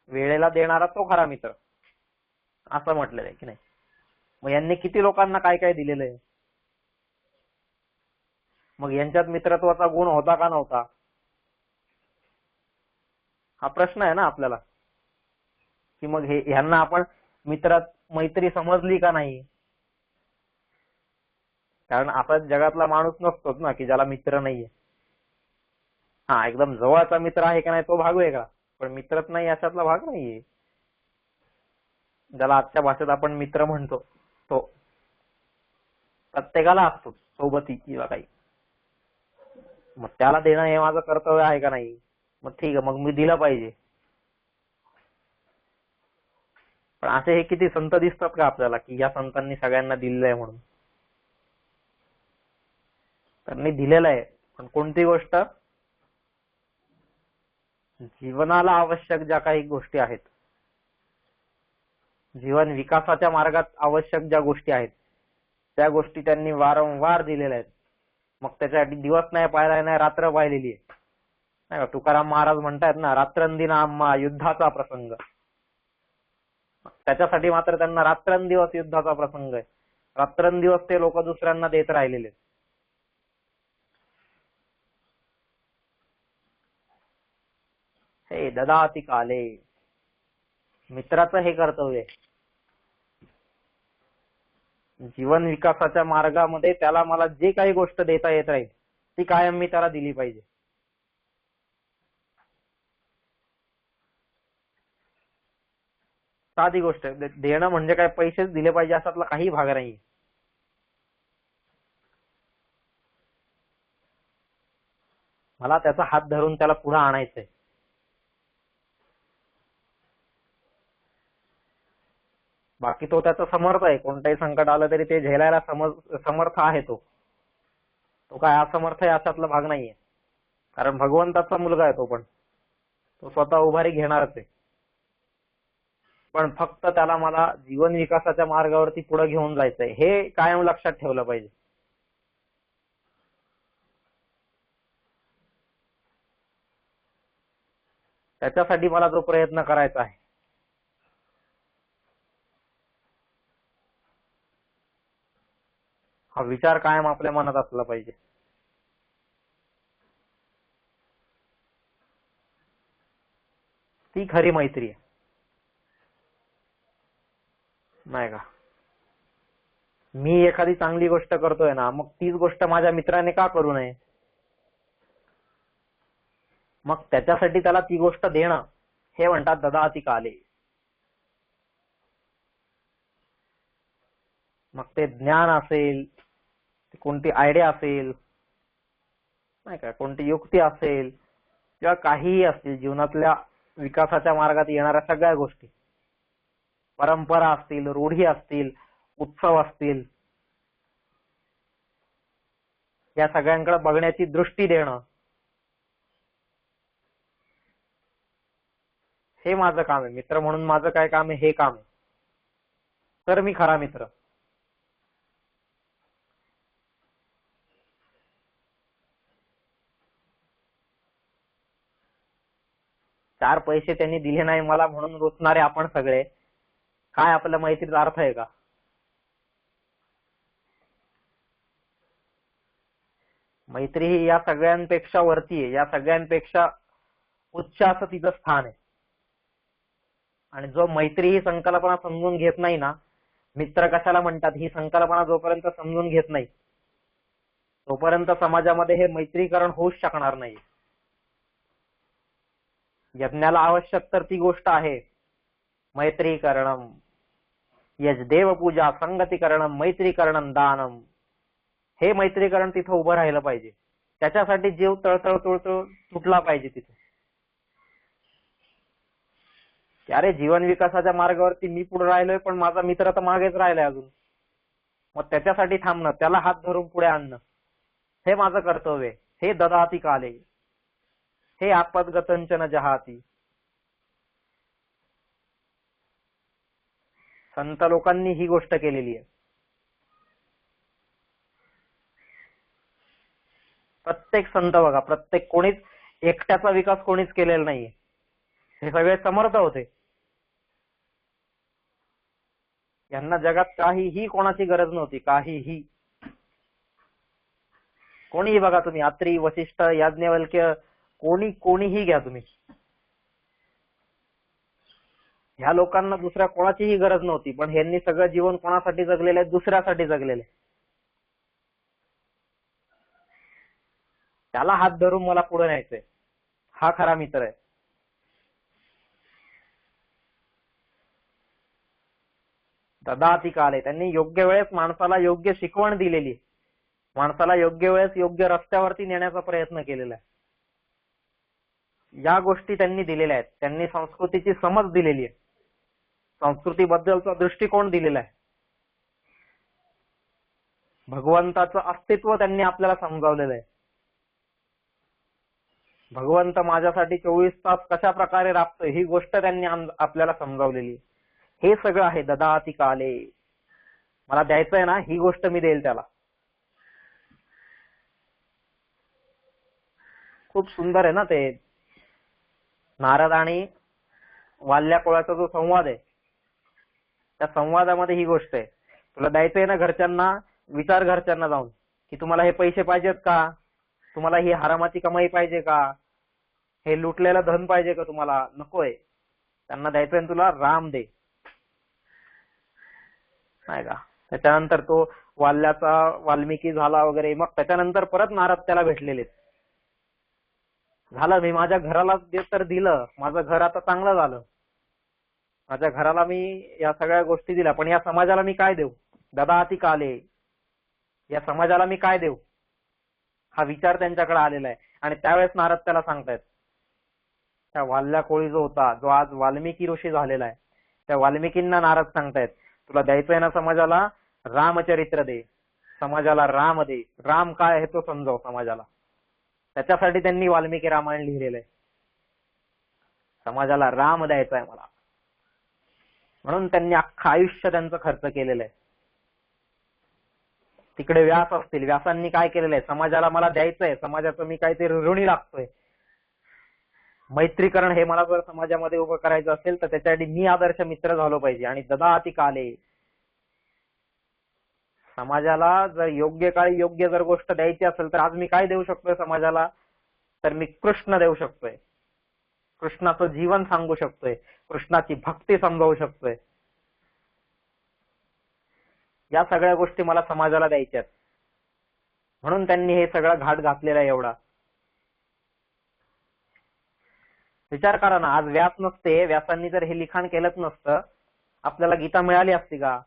वेळेला देणारा तो खरा मित्र असं म्हटलेलं आहे की नाही. मग यांनी किती लोकांना काय काय दिलेलं आहे. मग यांच्यात मित्रत्वाचा गुण होता का नव्हता हा प्रश्न आहे ना आपल्याला. की मग हे ह्यांना आपण मित्रात मैत्री समजली का नाही. कारण असा जगातला माणूस नसतोच ना की ज्याला मित्र नाहीये. हा एकदम जवळचा मित्र आहे का नाही तो भाग वेगळा, पण मित्रच नाही अशातला भाग नाहीये. ज्याला आजच्या भाषेत आपण मित्र म्हणतो तो प्रत्येकाला असतो सोबती किंवा काही. मग त्याला देणं हे माझं कर्तव्य आहे का नाही. मग ठीक आहे, मग मी दिलं पाहिजे. पण असे हे किती संत दिसतात का आपल्याला की या संतांनी सगळ्यांना दिलेलं आहे म्हणून. त्यांनी दिलेलं आहे पण कोणती गोष्ट, जीवनाला आवश्यक ज्या काही गोष्टी आहेत, जीवन विकासाच्या मार्गात आवश्यक ज्या गोष्टी आहेत त्या गोष्टी त्यांनी वारंवार दिलेल्या आहेत. मग त्याच्यासाठी दिवस नाही पाहिला नाही, रात्र पाहिलेली आहे नाही का. तुकाराम महाराज म्हणतायत ना, रात्रंदिन आम्हा युद्धाचा प्रसंग. त्याच्यासाठी मात्र त्यांना रात्रंदिवस युद्धाचा प्रसंग आहे. रात्रंदिवस ते लोक दुसऱ्यांना देत राहिलेले. हे ददाती काले, मित्राचं हे कर्तव्य आहे. जीवन विकासाच्या मार्गामध्ये त्याला मला जे काही गोष्ट देता येत राहील ती कायम मी त्याला दिली पाहिजे. साधी गोष्ट आहे. देणं म्हणजे काय पैसेच दिले पाहिजे असातला काही भाग नाही. मला त्याचा हात धरून त्याला पुढे आणायचंय. बाकी तो त्याचा समर्थ आहे. कोणताही संकट आलं तरी ते झेलायला समर्थ आहे. तो काय असमर्थ आहे अशातला भाग नाहीये. कारण भगवंताचा मुलगा आहे तो, पण तो स्वतः उभारी घेणारच आहे. पण फक्त त्याला मला जीवन विकासाच्या मार्गावरती पुढे घेऊन जायचंय हे कायम लक्षात ठेवलं पाहिजे. त्याच्यासाठी मला जो प्रयत्न करायचा आहे हा विचार कायम आपल्या मनात असला पाहिजे. ती खरी मैत्री आहे नाही का. मी एखादी चांगली गोष्ट करतोय ना, मग तीच गोष्ट माझ्या मित्राने का करू नये. मग त्याच्यासाठी त्याला ती गोष्ट देणं हे म्हणतात ददाती काले. मग ते ज्ञान असेल, कोणती आयडिया असेल नाही का, कोणती युक्ती असेल किंवा काहीही असतील, जीवनातल्या विकासाच्या मार्गात येणाऱ्या सगळ्या गोष्टी, परंपरा असतील, रूढी असतील, उत्सव असतील, या सगळ्यांकडे बघण्याची दृष्टी देणं हे माझं काम आहे. मित्र म्हणून माझं काय काम आहे हे काम आहे. तर मी खरा मित्र. चार पैसे त्यांनी दिले नाही मला म्हणून रुसणारे आपण सगळे, काय आपल्या मैत्रीचा अर्थ आहे का. मैत्री ही या सगळ्यांपेक्षा वरती आहे, या सगळ्यांपेक्षा उच्च असं तिचं स्थान आहे. आणि जो मैत्री ही संकल्पना समजून घेत नाही ना, मित्र कशाला म्हणतात ही संकल्पना जोपर्यंत समजून घेत नाही तोपर्यंत समाजामध्ये हे मैत्रीकरण होऊच शकणार नाही. यज्ञाला आवश्यक तर ती गोष्ट आहे मैत्रीकरणम. यजदेव पूजा संगतीकरणम मैत्रीकरणम दानम. हे मैत्रीकरण तिथं उभं राहिलं पाहिजे. त्याच्यासाठी जीव तळतळ तुळतळ तुटला पाहिजे तिथे. अरे जीवन विकासाच्या मार्गावरती मी पुढे राहिलोय पण माझा मित्र तर मागेच राहिलाय अजून. मग त्याच्यासाठी थांबणं, त्याला हात धरून पुढे आणणं, हे माझं कर्तव्य. हे ददाती काले, हे आपदगतंचन जहाती. संत लोकांनी ही गोष्ट केलेली आहे. प्रत्येक संत बघा, प्रत्येक कोणीच एकट्याचा विकास कोणीच केलेला नाहीये. हे सगळे समर्थ होते. यांना जगात काहीही कोणाची गरज नव्हती, काहीही. कोणीही बघा तुम्ही, अत्री, वशिष्ठ, याज्ञवल्क्य, कोणीही घ्या तुम्ही, ह्या लोकांना दुसऱ्या कोणाचीही गरज नव्हती, पण ह्यांनी सगळं जीवन कोणासाठी जगलेलं आहे? दुसऱ्यासाठी जगलेलं आहे. त्याला हात धरून मला पुढे न्यायचंय, हा खरा मित्र आहे. ददाती काले, त्यांनी योग्य वेळेस माणसाला योग्य शिकवण दिलेली, माणसाला योग्य वेळेस योग्य रस्त्यावरती नेण्याचा प्रयत्न केलेला आहे. या गोष्टी त्यांनी दिलेल्या आहेत. त्यांनी संस्कृतीची समज दिलेली आहे, संस्कृतीबद्दलचा दृष्टिकोन दिलेला आहे. भगवंताचं अस्तित्व त्यांनी आपल्याला समजावलेलं आहे. भगवंत माझ्यासाठी 24 तास कशा प्रकारे राबतोय ही गोष्ट त्यांनी आपल्याला समजावलेली. हे सगळं आहे ददाती काले. मला द्यायचंय ना, ही गोष्ट मी देईल त्याला. खूप सुंदर आहे ना ते नारद आणि वाल्या कोळ्याचा जो संवाद आहे, त्या संवादामध्ये ही गोष्ट आहे. तुला द्यायचंय ना घरच्यांना, विचार घरच्यांना जाऊन की तुम्हाला हे पैसे पाहिजेत का, तुम्हाला ही हरामाची कमाई पाहिजे का, हे लुटलेलं धन पाहिजे का तुम्हाला, नकोय. त्यांना द्यायचंय तुला राम दे, नाही का. त्याच्यानंतर तो वाल्याचा वाल्मिकी झाला वगैरे. मग त्याच्यानंतर परत नारद त्याला भेटलेले. झालं, मी माझ्या घराला तर दिलं, माझं घर आता चांगलं झालं, माझ्या घराला मी या सगळ्या गोष्टी दिल्या, पण या समाजाला मी काय देऊ? ददाती काले, या समाजाला मी काय देऊ? हा विचार त्यांच्याकडे आलेला आहे. आणि त्यावेळेस नारद त्याला सांगतायत, त्या वाल्या कोळी जो होता, जो आज वाल्मिकी ऋषी झालेला आहे, त्या वाल्मिकींना नारद सांगतायत, तुला द्यायचंय ना समाजाला, रामचरित्र दे, समाजाला राम दे. राम काय आहे तो समजाव समाजाला. त्याच्यासाठी त्यांनी वाल्मिकी रामायण लिहिलेलं आहे. समाजाला राम द्यायचा आहे मला, म्हणून त्यांनी अख्खं आयुष्य त्यांचं खर्च केलेलं आहे. तिकडे व्यास असतील, व्यासांनी काय केलेलं आहे? समाजाला मला द्यायचंय, समाजाचं मी काहीतरी ऋणी लागतोय. मैत्रीकरण हे मला जर समाजामध्ये उभं करायचं असेल तर त्याच्यासाठी मी आदर्श मित्र झालो पाहिजे. आणि ददाती काले, समाजाला जर योग्य काळी योग्य जर गोष्ट द्यायची असेल तर आज मी काय देऊ शकतोय समाजाला? तर मी कृष्ण देऊ शकतोय, कृष्णाचं जीवन सांगू शकतोय, कृष्णाची भक्ती समजावू शकतोय. या सगळ्या गोष्टी मला समाजाला द्यायच्यात, म्हणून त्यांनी हे सगळं घाट घातलेला आहे एवढा. विचार करा ना, आज व्यास नसते, व्यासांनी जर हे लिखाण केलंच नसतं, आपल्याला गीता मिळाली असती का?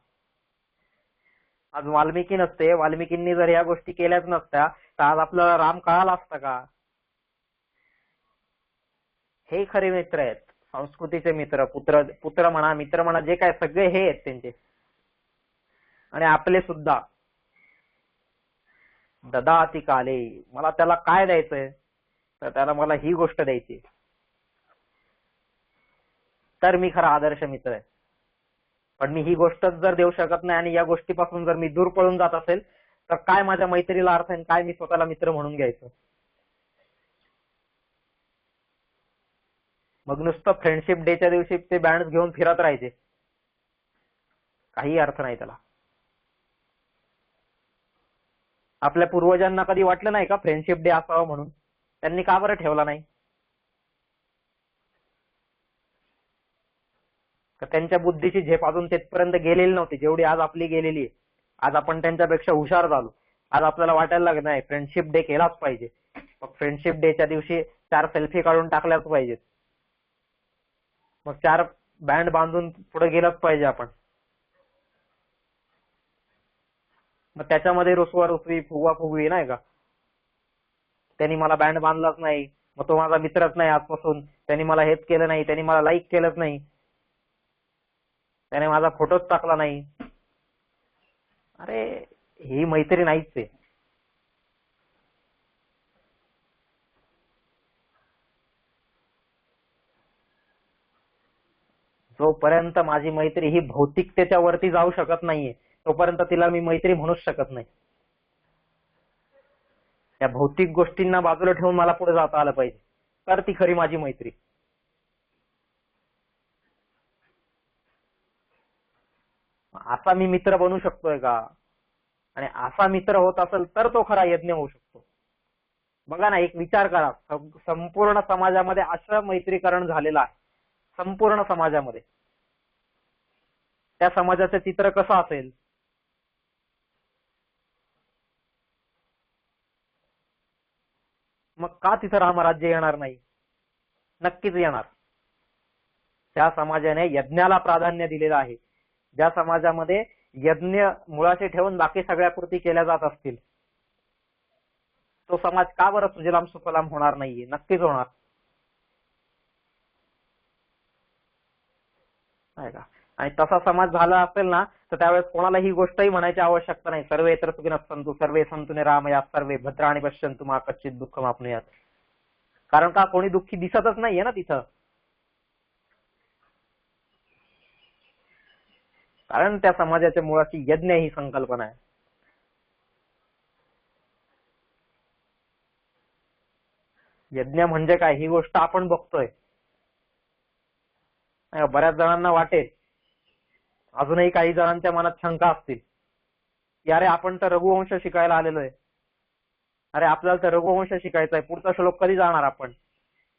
आज वाल्मिकी नसते, वाल्मिकींनी जर या गोष्टी केल्याच नसत्या तर आज आपल्याला राम कळाला असता का? हे खरे मित्र आहेत, संस्कृतीचे मित्र. पुत्र म्हणा, मित्र म्हणा, जे काय सगळे हे आहेत त्यांचे. आणि आपले सुद्धा. ददाती काले, मला त्याला काय द्यायचंय? तर त्याला मला ही गोष्ट द्यायची, तर मी खरा आदर्श मित्र आहे. पण मी ही गोष्टच जर देऊ शकत नाही आणि या गोष्टीपासून जर मी दूर पळून जात असेल तर काय माझ्या मैत्रीला अर्थ आहे, काय मी स्वतःला मित्र म्हणून घ्यायचं? मग नुसतं फ्रेंडशिप डेच्या दिवशी ते बँड घेऊन फिरत राहायचे, काही अर्थ नाही त्याला. आपल्या पूर्वजांना कधी वाटलं नाही का फ्रेंडशिप डे असावा म्हणून? त्यांनी का बरं ठेवला नाही? तर त्यांच्या बुद्धीची झेप अजून तिथपर्यंत गेलेली नव्हती जेवढी आज आपली गेलेली आहे. आज आपण त्यांच्यापेक्षा हुशार झालो. आज आपल्याला वाटायला लागत नाही फ्रेंडशिप डे केलाच पाहिजे. मग फ्रेंडशिप डेच्या दिवशी 4 सेल्फी काढून टाकल्याच पाहिजेत, मग 4 बँड बांधून पुढे गेलंच पाहिजे आपण. मग त्याच्यामध्ये रुसवा-रुसवी, फुगवा-फुगवी, नाही का? त्यांनी मला बँड बांधलाच नाही, मग तो माझा मित्रच नाही आजपासून, त्यांनी मला हेच केलं नाही, त्यांनी मला लाईक केलंच नाही, त्याने माझा फोटोच टाकला नाही. अरे ही मैत्री नाहीच आहे. जोपर्यंत माझी मैत्री ही भौतिकतेच्या वरती जाऊ शकत नाहीये तोपर्यंत तिला मी मैत्री म्हणूच शकत नाही. त्या भौतिक गोष्टींना बाजूला ठेवून मला पुढे जाता आलं पाहिजे, तर ती खरी माझी मैत्री. असा मी मित्र बनू शकतोय का? आणि असा मित्र होत असेल तर तो खरा यज्ञ होऊ शकतो. बघा ना, एक विचार करा, संपूर्ण समाजामध्ये असं मैत्रीकरण झालेलं आहे, संपूर्ण समाजामध्ये. त्या समाजाचं चित्र कसं असेल? मग का तिथं रामराज्य येणार नाही? नक्कीच येणार. त्या समाजाने यज्ञाला प्राधान्य दिलेलं आहे. ज्या समाजामध्ये यज्ञ मुळाशी ठेवून बाकी सगळ्या कृती केल्या जात असतील, तो समाज का बरं सुजलाम सुफलाम होणार नाहीये? नक्कीच होणार. नाही का? आणि तसा समाज झाला असेल ना, तर त्यावेळेस कोणाला ही गोष्टही म्हणायची आवश्यकता नाही, सर्वे तर सुखिनः सन्तु सर्वे सन्तु निरामयाः सर्वे भद्राणि पश्यन्तु मा कश्चित् दुःखमाप्नुयात्. कारण का कोणी दुःखी दिसतच नाहीये ना तिथं. कारण त्या समाजाच्या मुळाशी यज्ञ ही संकल्पना आहे. यज्ञ म्हणजे काय ही गोष्ट आपण बघतोय. बऱ्याच जणांना वाटेल, अजूनही काही जणांच्या मनात शंका असतील की अरे आपण तर रघुवंश शिकायला आलेलो आहे, अरे आपल्याला तर रघुवंश शिकायचा आहे, पुढचा श्लोक कधी जाणार आपण?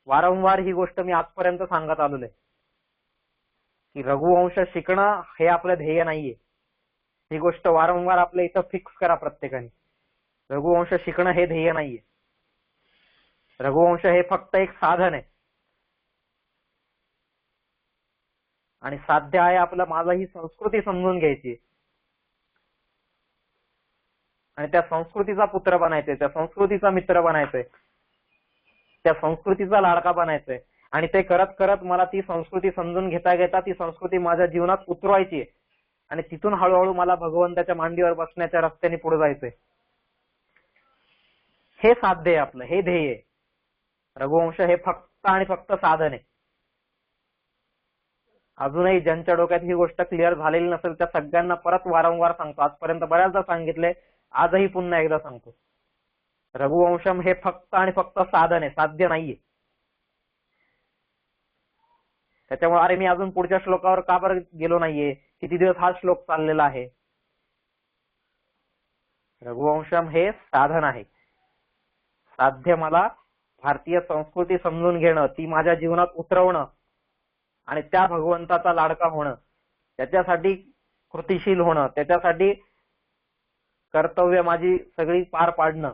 वारंवार ही गोष्ट मी आजपर्यंत सांगत आलेलो आहे की रघुवंश शिकणं हे आपलं ध्येय नाहीये. ही गोष्ट वारंवार आपल्या इथं फिक्स करा प्रत्येकाने. रघुवंश शिकणं हे ध्येय नाहीये. रघुवंश हे फक्त एक साधन आहे. आणि साध्य आहे आपलं माझा ही संस्कृती समजून घ्यायची आणि त्या संस्कृतीचा पुत्र बनायचंय, त्या संस्कृतीचा मित्र बनायचंय, त्या संस्कृतीचा लाडका बनायचंय. आणि ते करत करत मला ती संस्कृती समजून घेता घेता ती संस्कृती माझ्या जीवनात उतरवायची आहे आणि तिथून हळूहळू मला भगवंताच्या मांडीवर बसण्याच्या रस्त्याने पुढे जायचंय. हे साध्य आहे आपलं, हे ध्येय आहे. रघुवंश हे फक्त आणि फक्त साधन आहे. अजूनही ज्यांच्या डोक्यात ही गोष्ट क्लिअर झालेली नसेल त्या सगळ्यांना परत वारंवार सांगतो, आजपर्यंत बऱ्याचदा सांगितलंय, आजही पुन्हा एकदा सांगतो, रघुवंशम हे फक्त आणि फक्त साधन आहे, साध्य नाहीये. त्याच्यामुळे अरे मी अजून पुढच्या श्लोकावर का बरं गेलो नाहीये, किती दिवस हा श्लोक चाललेला आहे? रघुवंशम हे साधन आहे. साध्य मला भारतीय संस्कृती समजून घेणं, ती माझ्या जीवनात उतरवणं आणि त्या भगवंताचा लाडका होणं, त्याच्यासाठी कृतिशील होणं, त्याच्यासाठी कर्तव्य माझी सगळी पार पाडणं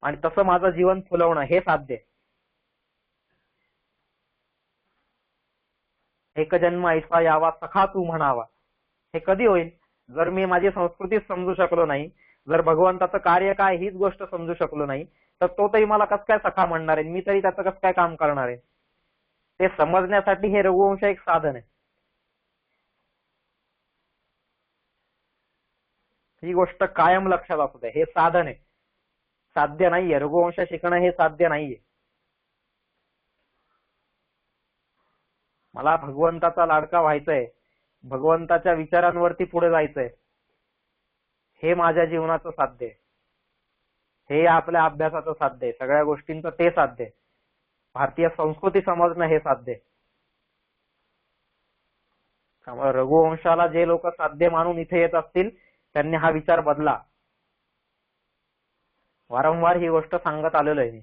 आणि तसं माझं जीवन फुलवणं हे साध्य आहे. एक जन्म ऐसा यावा सखा तू म्हणावा, हे कधी होईल? जर मी माझी संस्कृती समजू शकलो नाही, जर भगवंताचं कार्य काय हीच गोष्ट समजू शकलो नाही, तर तो तरी मला कसं काय सखा म्हणणार आहे? मी तरी त्याचं कसं काय काम करणार आहे? ते समजण्यासाठी हे रघुवंश एक साधन आहे. ही गोष्ट कायम लक्षात असू दे, हे साधन आहे, साध्य नाहीये. रघुवंश शिकणं हे साध्य नाहीये. मला भगवंताचा लाडका व्हायचंय, भगवंताच्या विचारांवरती पुढे जायचंय, हे माझ्या जीवनाचं साध्य आहे. हे आपल्या अभ्यासाचं साध्य आहे, सगळ्या गोष्टींचं ते साध्य आहे. भारतीय संस्कृती समजणं हे साध्य आहे. त्यामुळे रघुवंशाला जे लोक साध्य मानून इथे येत असतील त्यांनी हा विचार बदला. वारंवार ही गोष्ट सांगत आलेलो आहे.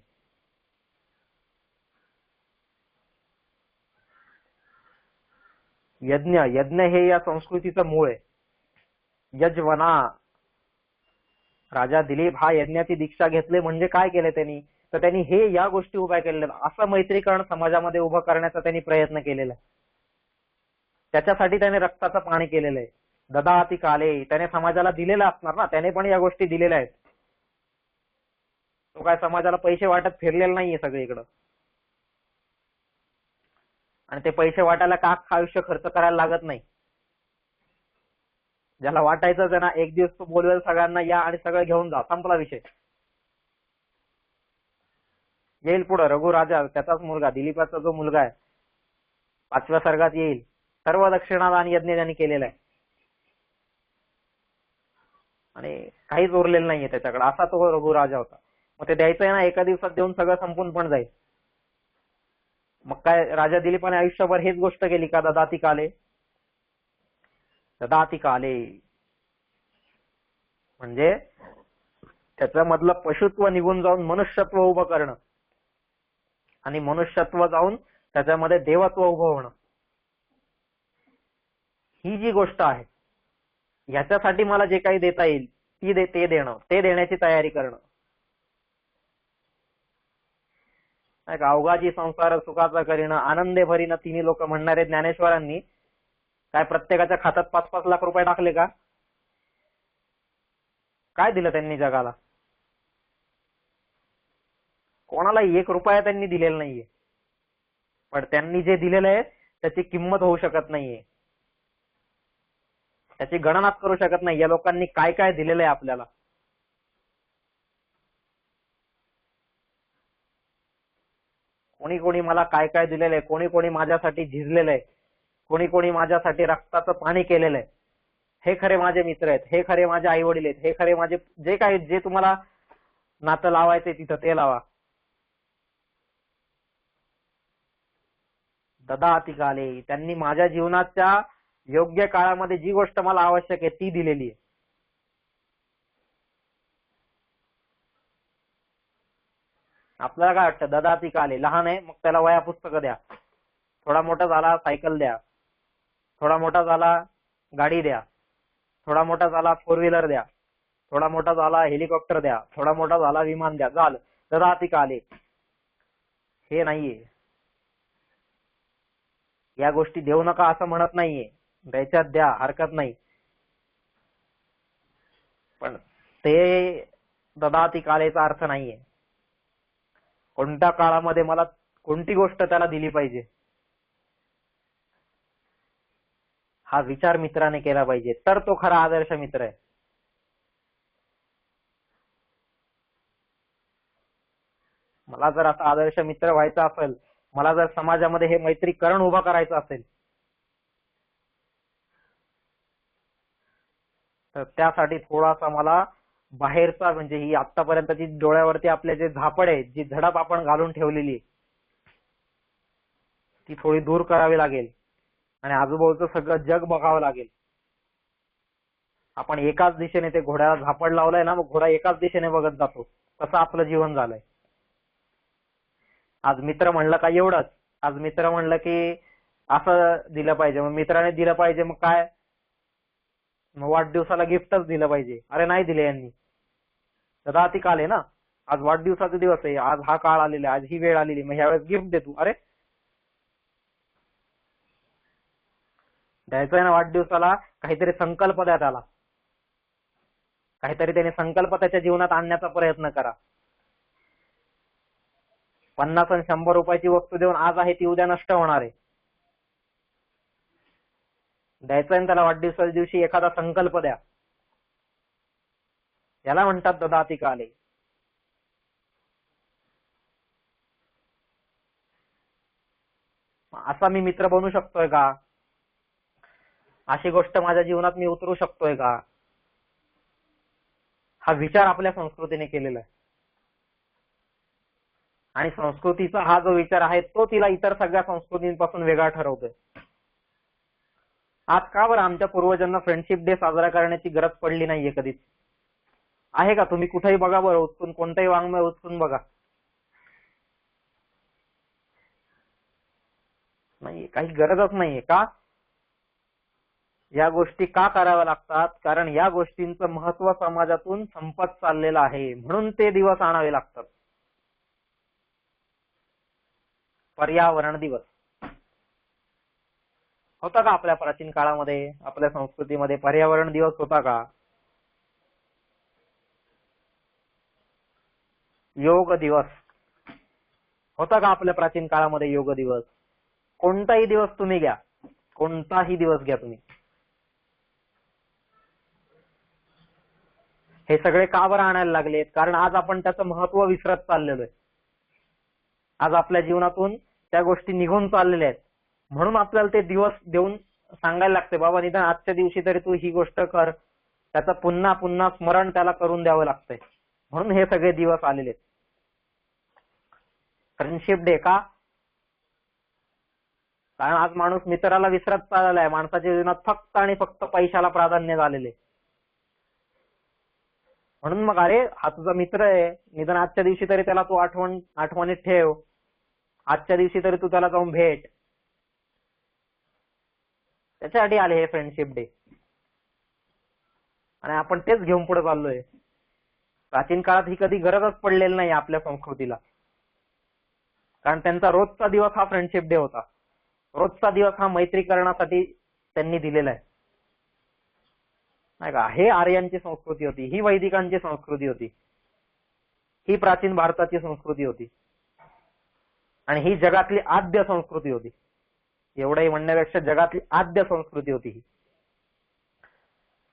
यज्ञ यज्ञ हे या संस्कृतीचं मूळ आहे. यजवना, राजा दिलीप हा यज्ञाची दीक्षा घेतली म्हणजे काय केलं त्यांनी? तर त्यांनी हे या गोष्टी उभ्या केलेल्या, असं मैत्रीकरण समाजामध्ये उभं करण्याचा त्यांनी प्रयत्न केलेला आहे. त्याच्यासाठी त्याने रक्ताचं पाणी केलेलं आहे. ददाती काले, त्याने समाजाला दिलेलं असणार ना, त्याने पण या गोष्टी दिलेल्या आहेत. तो काय समाजाला पैसे वाटत फिरलेला नाहीये सगळीकडं. आणि ते पैसे वाटायला का आयुष्य खर्च करायला लागत नाही. ज्याला वाटायचं त्यांना एक दिवस तो बोलवेल सगळ्यांना या आणि सगळं घेऊन जा, संपला विषय. येईल पुढे रघु राजा, त्याचाच मुलगा, दिलीपाचा जो मुलगा आहे 5व्या सर्गात येईल. सर्व दक्षिणादान यज्ञ त्यांनी केलेला आहे आणि काहीच उरलेलं नाहीये त्याच्याकडे, असा तो रघु राजा होता. मग ते द्यायचं आहे ना, एका दिवसात देऊन सगळं संपून पण जाईल. मग काय राजा दिलीपाने आयुष्यभर हेच गोष्ट केली का? ददाती काले, ददाती काले म्हणजे त्याच्यामधलं पशुत्व निघून जाऊन मनुष्यत्व उभं करणं आणि मनुष्यत्व जाऊन त्याच्यामध्ये देवत्व उभं होणं. ही जी गोष्ट आहे, ह्याच्यासाठी मला जे काही देता येईल ते देणं, ते देण्याची तयारी करणं. अवघाजी संसार सुखाचा करीनं, आनंदे भरीनं, तिन्ही लोक म्हणणारे ज्ञानेश्वरांनी काय प्रत्येकाच्या खात्यात 5-5 लाख रुपये टाकले का? काय दिलं त्यांनी जगाला? कोणाला 1 रुपया त्यांनी दिलेला नाहीये. पण त्यांनी जे दिलेलं आहे त्याची किंमत होऊ शकत नाहीये, त्याची गणनाच करू शकत नाही. या लोकांनी काय काय दिलेलं आहे आपल्याला. कोणी कोणी मला काय काय दिलेलं आहे, कोणी कोणी माझ्यासाठी झिजलेलं आहे, कोणी कोणी माझ्यासाठी रक्ताचं पाणी केलेलं आहे. हे खरे माझे मित्र आहेत, हे खरे माझे आई वडील आहेत, हे खरे माझे जे काही, जे तुम्हाला नातं लावायचे तिथं ते लावा. ददाती काले, त्यांनी माझ्या जीवनाच्या योग्य काळामध्ये जी गोष्ट मला आवश्यक आहे ती दिलेली आहे. आपल्याला काय वाटतं? ददाती काले, लहान आहे मग त्याला वह्या पुस्तकं द्या, थोडा मोठा झाला सायकल द्या, थोडा मोठा झाला गाडी द्या, थोडा मोठा झाला 4 व्हीलर द्या, थोडा मोठा झाला हेलिकॉप्टर द्या, थोडा मोठा झाला विमान द्या, झालं ददाती काले. हे नाहीये. या गोष्टी देऊ नका असं म्हणत नाहीये, द्यायच्यात द्या, हरकत नाही. पण ते ददाती कालेचा अर्थ नाहीये. कोणत्या काळामध्ये मला कोणती गोष्ट त्याला दिली पाहिजे हा विचार मित्राने केला पाहिजे, तर तो खरा आदर्श मित्र आहे. मला जर असा आदर्श मित्र व्हायचा असेल, मला जर समाजामध्ये हे मैत्रीकरण उभा करायचं असेल, तर त्यासाठी थोडासा मला बाहेरचा, म्हणजे ही आतापर्यंतची डोळ्यावरती आपले जे झापड आहे, जी झडप आपण घालून ठेवलेली ती थोडी दूर करावी लागेल आणि आजूबाजूचं सगळं जग बघावं लागेल. आपण एकाच दिशेने ते घोड्याला झापड लावलंय ना, मग घोडा एकाच दिशेने बघत जातो, तसं आपलं जीवन झालंय. आज मित्र म्हणलं का एवढंच, आज मित्र म्हणलं की असं दिलं पाहिजे, मग मित्राने दिलं पाहिजे, मग काय, मग वाढदिवसाला गिफ्टच दिलं पाहिजे. अरे नाही दिले यांनी, ददाती काल आहे ना, आज वाढदिवसाचा दिवस आहे, आज हा काळ आलेला, आज ही वेळ आलेली, मग ह्यावेळेस गिफ्ट दे तू. अरे द्यायचं आहे ना वाढदिवसाला, काहीतरी संकल्प द्या त्याला, काहीतरी त्याने संकल्प त्याच्या जीवनात आणण्याचा प्रयत्न करा. 50 आणि 100 रुपयाची वस्तू देऊन आज आहे ती उद्या नष्ट होणार आहे. द्यायचं आहे त्याला वाढदिवसाच्या दिवशी एखादा संकल्प द्या, याला म्हणतात ददाती काले. असा मी मित्र बनू शकतोय का? अशी गोष्ट माझ्या जीवनात मी उतरू शकतोय का? हा विचार आपल्या संस्कृतीने केलेला आहे आणि संस्कृतीचा हा जो विचार आहे तो तिला इतर सगळ्या संस्कृतींपासून वेगळा ठरवतोय. आज का बरं आमच्या पूर्वजांना फ्रेंडशिप डे साजरा करण्याची गरज पडली नाहीये कधीच? आहे का? तुम्ही कुठेही बघा बरं, उचकून कोणतंही वाङ्मय उचकून बघा, नाही, काही गरजच नाहीये. का? या गोष्टी का कराव्या लागतात? कारण या गोष्टींचं महत्व समाजातून संपत चाललेलं आहे, म्हणून ते दिवस आणावे लागतात. पर्यावरण दिवस होता का आपल्या प्राचीन काळामध्ये? आपल्या संस्कृतीमध्ये पर्यावरण दिवस होता का? योग दिवस होता का आपल्या प्राचीन काळामध्ये? योग दिवस, कोणताही दिवस तुम्ही घ्या, कोणताही दिवस घ्या तुम्ही, हे सगळे का बरं आणायला लागलेत? कारण आज आपण त्याचं महत्व विसरत चाललेलो आहे. आज आपल्या जीवनातून त्या गोष्टी निघून चाललेल्या आहेत. म्हणून आपल्याला ते दिवस देऊन सांगायला लागते, बाबा निदान आजच्या दिवशी तरी तू ही गोष्ट कर. त्याचं पुन्हा पुन्हा स्मरण त्याला करून द्यावं लागतंय. म्हणून हे सगळे दिवस आलेले आहेत. फ्रेंडशिप डे का? कारण आज माणूस मित्राला विसरत चाललेला आहे. माणसाच्या जीवनात फक्त आणि फक्त पैशाला प्राधान्य झालेले. म्हणून मग अरे हा तुझा मित्र आहे, निदान आजच्या दिवशी तरी त्याला तू आठवणीत ठेव. आजच्या दिवशी तरी तू त्याला जाऊन भेट. त्याच्यासाठी आले हे फ्रेंडशिप डे. आणि आपण तेच घेऊन पुढे चाललोय. प्राचीन काळात ही कधी गरजच पडलेली नाही आपल्या संस्कृतीला. कारण त्यांचा रोजचा दिवस हा फ्रेंडशिप डे होता. रोजचा दिवस हा मैत्रीकरणासाठी त्यांनी दिलेला आहे, नाही का? हे आर्यांची संस्कृती होती, ही वैदिकांची संस्कृती होती, ही प्राचीन भारताची संस्कृती होती आणि ही जगातली आद्य संस्कृती होती. एवढंही म्हणण्यापेक्षा जगातली आद्य संस्कृती होती ही,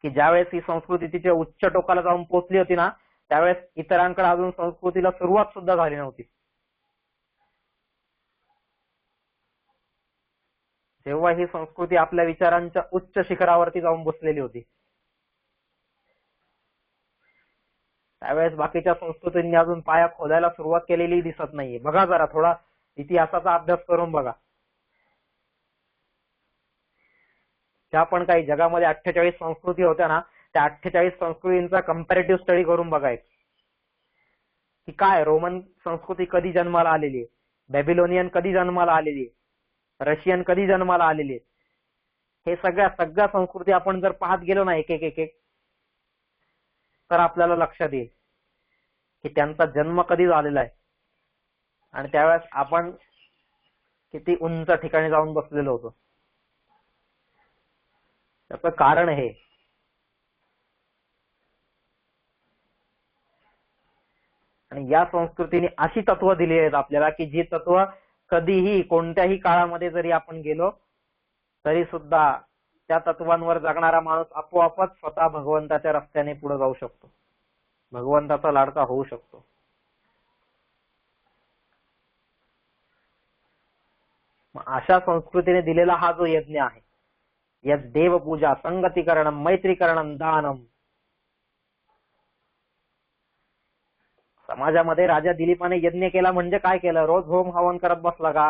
की ज्यावेळेस ही संस्कृती तिच्या उच्च टोकाला जाऊन पोहोचली होती ना, त्यावेळेस इतरांकडे अजून संस्कृतीला सुरुवात सुद्धा झाली नव्हती. जेव्हा ही संस्कृती आपल्या विचारांच्या उच्च शिखरावरती जाऊन बसलेली होती, त्यावेळेस बाकीच्या संस्कृतींनी अजून पाया खोदायला सुरुवात केलेली दिसत नाहीये. बघा जरा थोडा इतिहासाचा अभ्यास करून बघा. ज्या पण काही जगामध्ये 48 संस्कृती होत्या ना, त्या 48 संस्कृतींचा कंपॅरेटिव्ह स्टडी करून बघायचं की काय रोमन संस्कृती कधी जन्माला आलेली आहे, बॅबिलोनियन कधी जन्माला आलेली आहे, रशियन कधी जन्माला आलेली आहे. हे सगळ्या संस्कृती आपण जर पाहत गेलो ना एक एक तर आपल्याला लक्षात येईल की त्यांचा जन्म कधी झालेला आहे आणि त्यावेळेस आपण किती उंच ठिकाणी जाऊन बसलेलो होतो. त्याचं कारण हे. आणि या संस्कृतीने अशी तत्व दिली आहेत आपल्याला की जी तत्व कधीही कोणत्याही काळामध्ये जरी आपण गेलो तरी सुद्धा त्या तत्वांवर जगणारा माणूस आपोआपच स्वतः भगवंताच्या रस्त्याने पुढे जाऊ शकतो, भगवंताचा लाडका होऊ शकतो. अशा संस्कृतीने दिलेला हा जो यज्ञ आहे, यज्ञ देवपूजा, संगतीकरणम, मैत्रीकरणम, दानम. समाजामध्ये राजा दिलीपाने यज्ञ केला म्हणजे काय केलं? रोज होम हवन करत बसला का?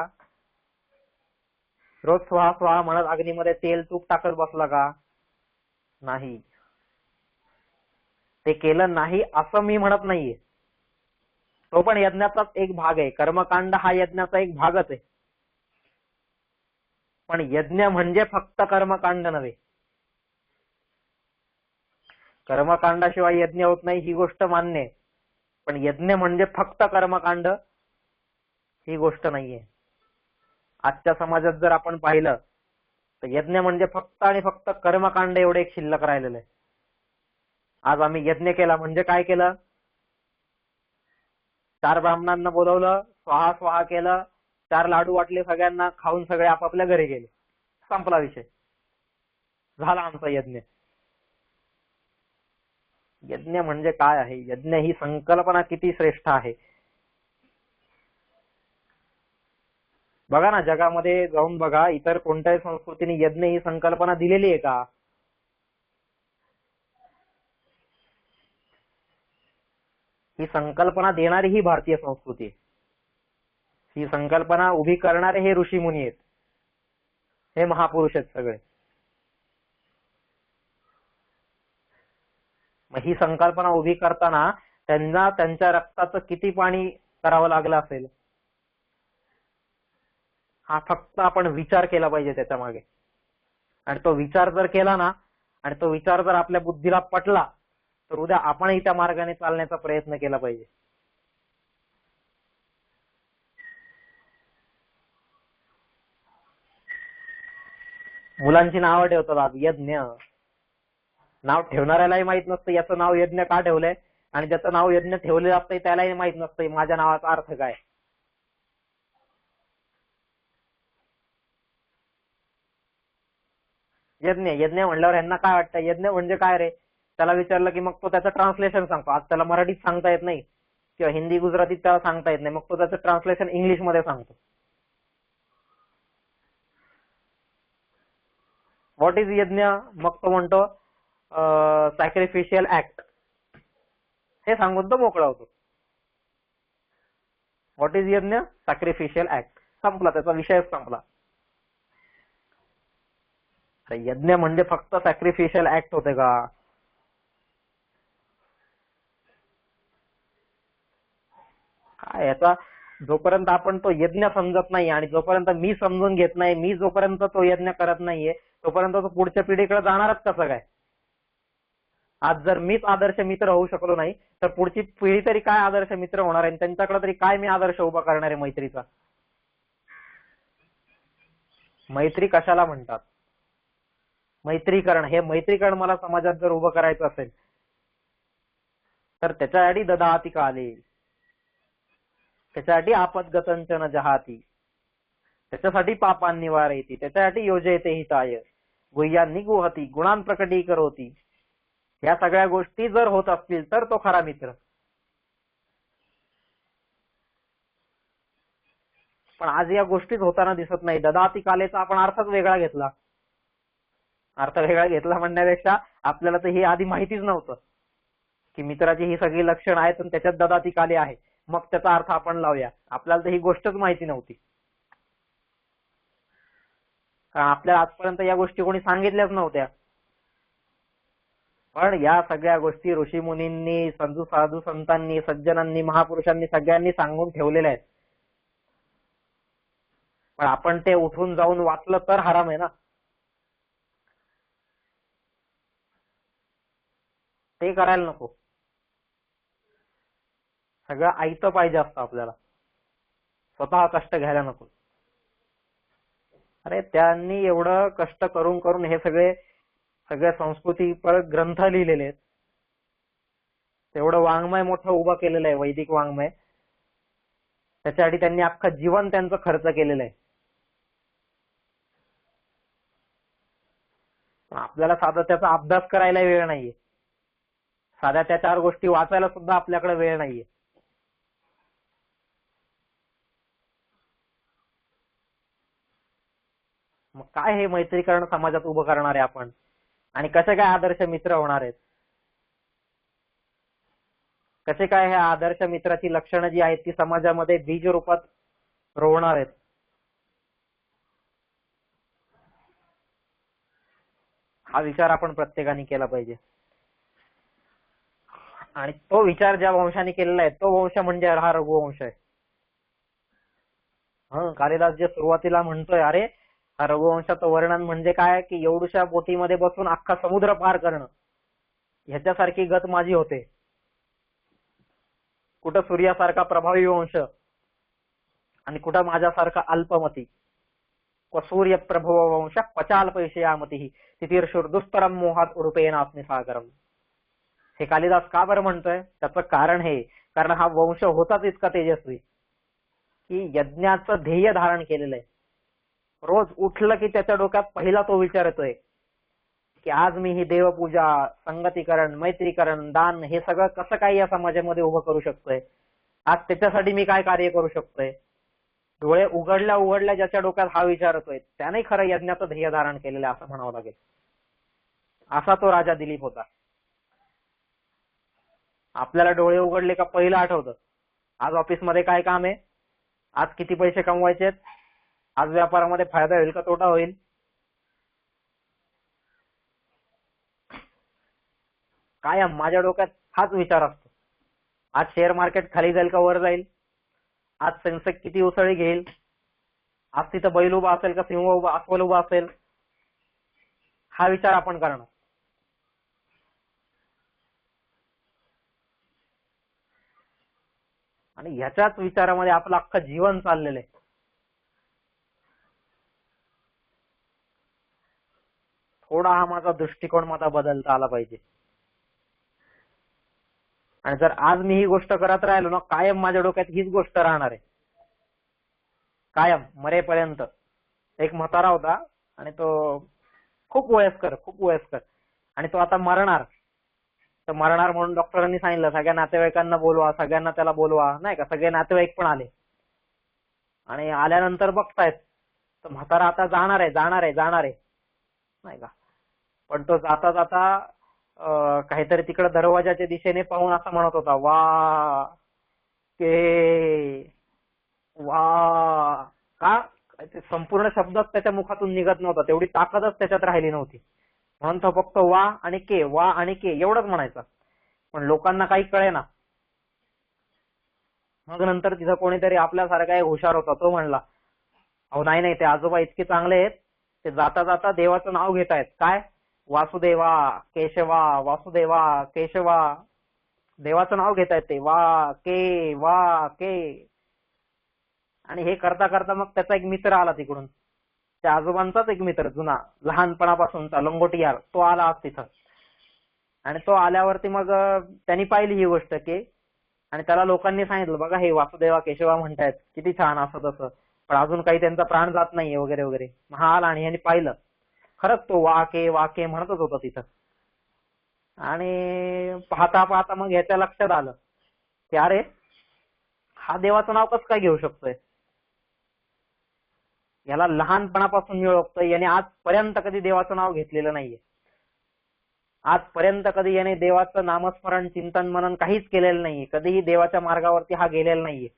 रोज स्वाहा स्वाहा म्हणत अग्नीमध्ये तेल तूप टाकत बसला का? नाही. ते केलं नाही असं मी म्हणत नाहीये. तो पण यज्ञाचाच एक भाग आहे. कर्मकांड हा यज्ञाचा एक भागच आहे. पण यज्ञ म्हणजे फक्त कर्मकांड नव्हे. कर्मकांडाशिवाय यज्ञ होत नाही ही गोष्ट मान्य आहे, पण यज्ञ म्हणजे फक्त कर्मकांड ही गोष्ट नाहीये. आजच्या समाजात जर आपण पाहिलं तर यज्ञ म्हणजे फक्त आणि फक्त कर्मकांड एवढे एक शिल्लक राहिलेलं आहे. आज आम्ही यज्ञ केला म्हणजे काय केलं? 4 ब्राह्मणांना बोलवलं, स्वाहा स्वाहा केलं, 4 लाडू वाटले सगळ्यांना, खाऊन सगळे आपापल्या घरी गेले, संपला विषय, झाला आमचा यज्ञ. यज्ञ म्हणजे काय आहे? यज्ञ ही संकल्पना किती श्रेष्ठ आहे. बघा ना, जगामध्ये जाऊन बघा, इतर कोणत्याही संस्कृतीने यज्ञ ही संकल्पना दिलेली आहे का? ही संकल्पना देणारी ही भारतीय संस्कृती आहे. ही संकल्पना उभी करणारे हे ऋषीमुनी आहेत, हे महापुरुष आहेत सगळे. मग ही संकल्पना उभी करताना त्यांना त्यांच्या रक्ताचं किती पाणी करावं लागलं असेल, हा फक्त आपण विचार केला पाहिजे त्याच्या मागे. आणि तो विचार जर केला ना, आणि तो विचार जर आपल्या बुद्धीला पटला, तर उद्या आपणही त्या मार्गाने चालण्याचा प्रयत्न केला पाहिजे. मुलांची नावं ठेवतात यज्ञ. नाव ठेवणाऱ्यालाही माहित नसतं याचं नाव यज्ञ का ठेवलंय, आणि ज्याचं नाव यज्ञ ठेवलेलं असतंय त्यालाही माहित नसतंय माझ्या नावाचा अर्थ काय. यज्ञ यज्ञ म्हणल्यावर यांना काय वाटतं? यज्ञ म्हणजे काय रे? त्याला विचारलं की मग तो त्याचं ट्रान्सलेशन सांगतो. आज त्याला मराठीत सांगता येत नाही किंवा हिंदी गुजरातीत त्याला सांगता येत नाही, मग तो त्याचं ट्रान्सलेशन इंग्लिशमध्ये सांगतो. व्हॉट इज यज्ञ? मग तो म्हणतो सॅक्रिफिशियल ऍक्ट, हे सांगून तो मोकळा होतो. व्हॉट इज यज्ञ? सॅक्रिफिशियल ऍक्ट. संपला, त्याचा विषयच संपला. यज्ञ म्हणजे फक्त सॅक्रिफिशियल ऍक्ट होते का? काय याचा जोपर्यंत आपण तो यज्ञ समजत नाही आणि जोपर्यंत मी समजून घेत नाही, मी जोपर्यंत तो यज्ञ करत नाहीये, तोपर्यंत तो पुढच्या पिढीकडे जाणारच कसं काय? आज जर मीच आदर्श मित्र होऊ शकलो नाही, तर पुढची पिढी तरी काय आदर्श मित्र होणार आहे? त्यांच्याकडे तरी काय मी आदर्श उभा करणार आहे मैत्रीचा? मैत्री कशाला म्हणतात? मैत्रीकरण. हे मैत्रीकरण मला समाजात जर उभं करायचं असेल तर त्याच्यासाठी ददाती काले, त्याच्यासाठी आपद्गतंचन जहाती, त्याच्यासाठी पापांनी वारयती, त्याच्यासाठी योजयते हिताय, गुह्यांनी गुहती, गुणान प्रकटी करोती. या सगळ्या गोष्टी जर होत असतील तर तो खरा मित्र. पण आज या गोष्टीच होताना दिसत नाही. ददाती कालेचा आपण अर्थच वेगळा घेतला. अर्थ वेगळा घेतला म्हणण्यापेक्षा आपल्याला तर हे आधी माहितीच नव्हतं की मित्राची ही सगळी लक्षणं आहेत आणि त्याच्यात ददाती काले आहे, मग त्याचा अर्थ आपण लावूया. आपल्याला तर ही गोष्टच माहिती नव्हती, कारण आपल्याला आजपर्यंत या गोष्टी कोणी सांगितल्याच नव्हत्या. पण या सगळ्या गोष्टी ऋषीमुनींनी, साधू संतांनी, सज्जनांनी, महापुरुषांनी सगळ्यांनी सांगून ठेवलेल्या आहेत. पण आपण ते उठून जाऊन वाचलं तर हराम आहे ना. ते करायला नको. सगळं ऐकतं पाहिजे असतं आपल्याला, स्वतः कष्ट घ्यायला नको. अरे त्यांनी एवढं कष्ट करून करून हे सगळ्या संस्कृती परत ग्रंथ लिहिलेले आहेत. तेवढं वाङ्मय मोठं उभं केलेलं आहे, वैदिक वाङ्मय. त्याच्यासाठी त्यांनी अख्खं जीवन त्यांचं खर्च केलेलं आहे. आपल्याला साधा त्याचा अभ्यास करायला वेळ नाहीये, साध्या त्या 4 गोष्टी वाचायला सुद्धा आपल्याकडे वेळ नाहीये. मग काय हे मैत्रीकरण समाजात उभं करणार आहे आपण, आणि कसे काय आदर्श मित्र होणार आहेत? कसे काय ह्या आदर्श मित्राची लक्षणं जी आहेत ती समाजामध्ये बीज रूपात रोवणार आहेत? हा विचार आपण प्रत्येकाने केला पाहिजे. आणि तो विचार ज्या वंशाने केलेला आहे तो वंश म्हणजे हा रघुवंश आहे. कालिदास जे सुरुवातीला म्हणतोय, अरे हा रघुवंशाचं वर्णन म्हणजे काय की एवढ्याशा बोटीमध्ये बसून अख्खा समुद्र पार करणं, ह्याच्यासारखी गत माझी होते. कुठं सूर्यासारखा प्रभावी वंश आणि कुठं माझ्यासारखा अल्पमती. सूर्य प्रभव वंश पचाल पैशयामती तितीर्षुर दुस्तरम मोहात उरुपेन सागरम. हे कालिदास का बरं म्हणतोय? त्याचं कारण हे, कारण हा वंश होताच इतका तेजस्वी की यज्ञाचं ध्येय धारण केलेलं आहे. रोज उठलं की त्याच्या डोक्यात पहिला तो विचार येतोय की आज मी ही देवपूजा, संगतीकरण, मैत्रीकरण, दान हे सगळं कसं काय या समाजामध्ये उभं करू शकतोय. आज त्याच्यासाठी मी काय कार्य करू शकतोय. डोळे उघडल्या उघडल्या ज्याच्या डोक्यात हा विचार येतोय त्याने खरं यज्ञाचं ध्येय धारण केलेलं आहे असं म्हणावं लागेल. असा तो राजा दिलीप होता. आपल्याला डोळे उघडले का पहिलं आठवतं आज ऑफिसमध्ये काय काम आहे, आज किती पैसे कमवायचे, आज व्यापारामध्ये फायदा होईल का तोटा होईल. कायम माझ्या डोक्यात हाच विचार असतो. आज शेअर मार्केट खाली जाईल का वर जाईल, आज सेन्सेक्स किती उसळी घेईल, आज तिथं बैल उभा असेल का सिंह उभा, अस्वल उभा असेल. हा विचार आपण करणार. आणि ह्याच्याच विचारामध्ये आपलं अख्खं जीवन चाललेलं आहे. थोडा हा माझा दृष्टिकोन माझा बदलता आला पाहिजे. आणि जर आज मी ही गोष्ट करत राहिलो ना, कायम माझ्या डोक्यात हीच गोष्ट राहणार आहे, कायम मरेपर्यंत. एक म्हातारा होता आणि तो खूप वयस्कर आणि तो आता मरणार. तर मरणार म्हणून डॉक्टरांनी सांगितलं सगळ्या नातेवाईकांना बोलवा, सगळ्यांना त्याला बोलवा, नाही का. सगळे नातेवाईक पण आले आणि आल्यानंतर बघतायत तर म्हातारा आता जाणार आहे जाणार आहे जाणार आहे, नाही का. पण तो जाता जाता काहीतरी तिकडे दरवाजाच्या दिशेने पाहून असं म्हणत होता, वा के वा. का ते संपूर्ण शब्दात त्याच्या मुखातून निघत नव्हता, तेवढी ताकदच त्याच्यात राहिली नव्हती. म्हणून तो फक्त वा आणि के एवढंच म्हणायचा. पण लोकांना काही कळेना. मग नंतर तिथं कोणीतरी आपल्यासारखा एक हुशार होता, तो म्हणला, अहो नाही नाही, ते आजोबा इतके चांगले आहेत, ते जाता जाता देवाचं नाव घेत आहेत. काय? वासुदेवा केशवा वासुदेवा केशवा, देवाचं नाव घेत आहेत ते, वा के. आणि हे करता करता मग त्याचा एक मित्र आला तिकडून, त्या आजोबांचाच एक मित्र जुना, लहानपणापासूनचा लंगोटियार, तो आला आज तिथं. आणि तो आल्यावरती मग त्यांनी पाहिली ही गोष्ट की, आणि त्याला लोकांनी सांगितलं, बघा हे वासुदेवा केशवा म्हणतायत, किती छान असं तसं, पण अजून काही त्यांचा प्राण जात नाहीये वगैरे वगैरे. हा आला आणि यांनी पाहिलं, खरंच तो वाके म्हणतच होता तिथं. आणि पाहता पाहता मग ह्याच्या लक्षात आलं की अरे हा देवाचं नाव कसं काय घेऊ शकतोय, याला लहानपणापासून मी ओळखतोय, याने आजपर्यंत कधी देवाचं नाव घेतलेलं नाहीये, आजपर्यंत कधी याने देवाचं नामस्मरण चिंतन मनन काहीच केलेलं नाहीये, कधीही देवाच्या मार्गावरती हा गेलेला नाहीये.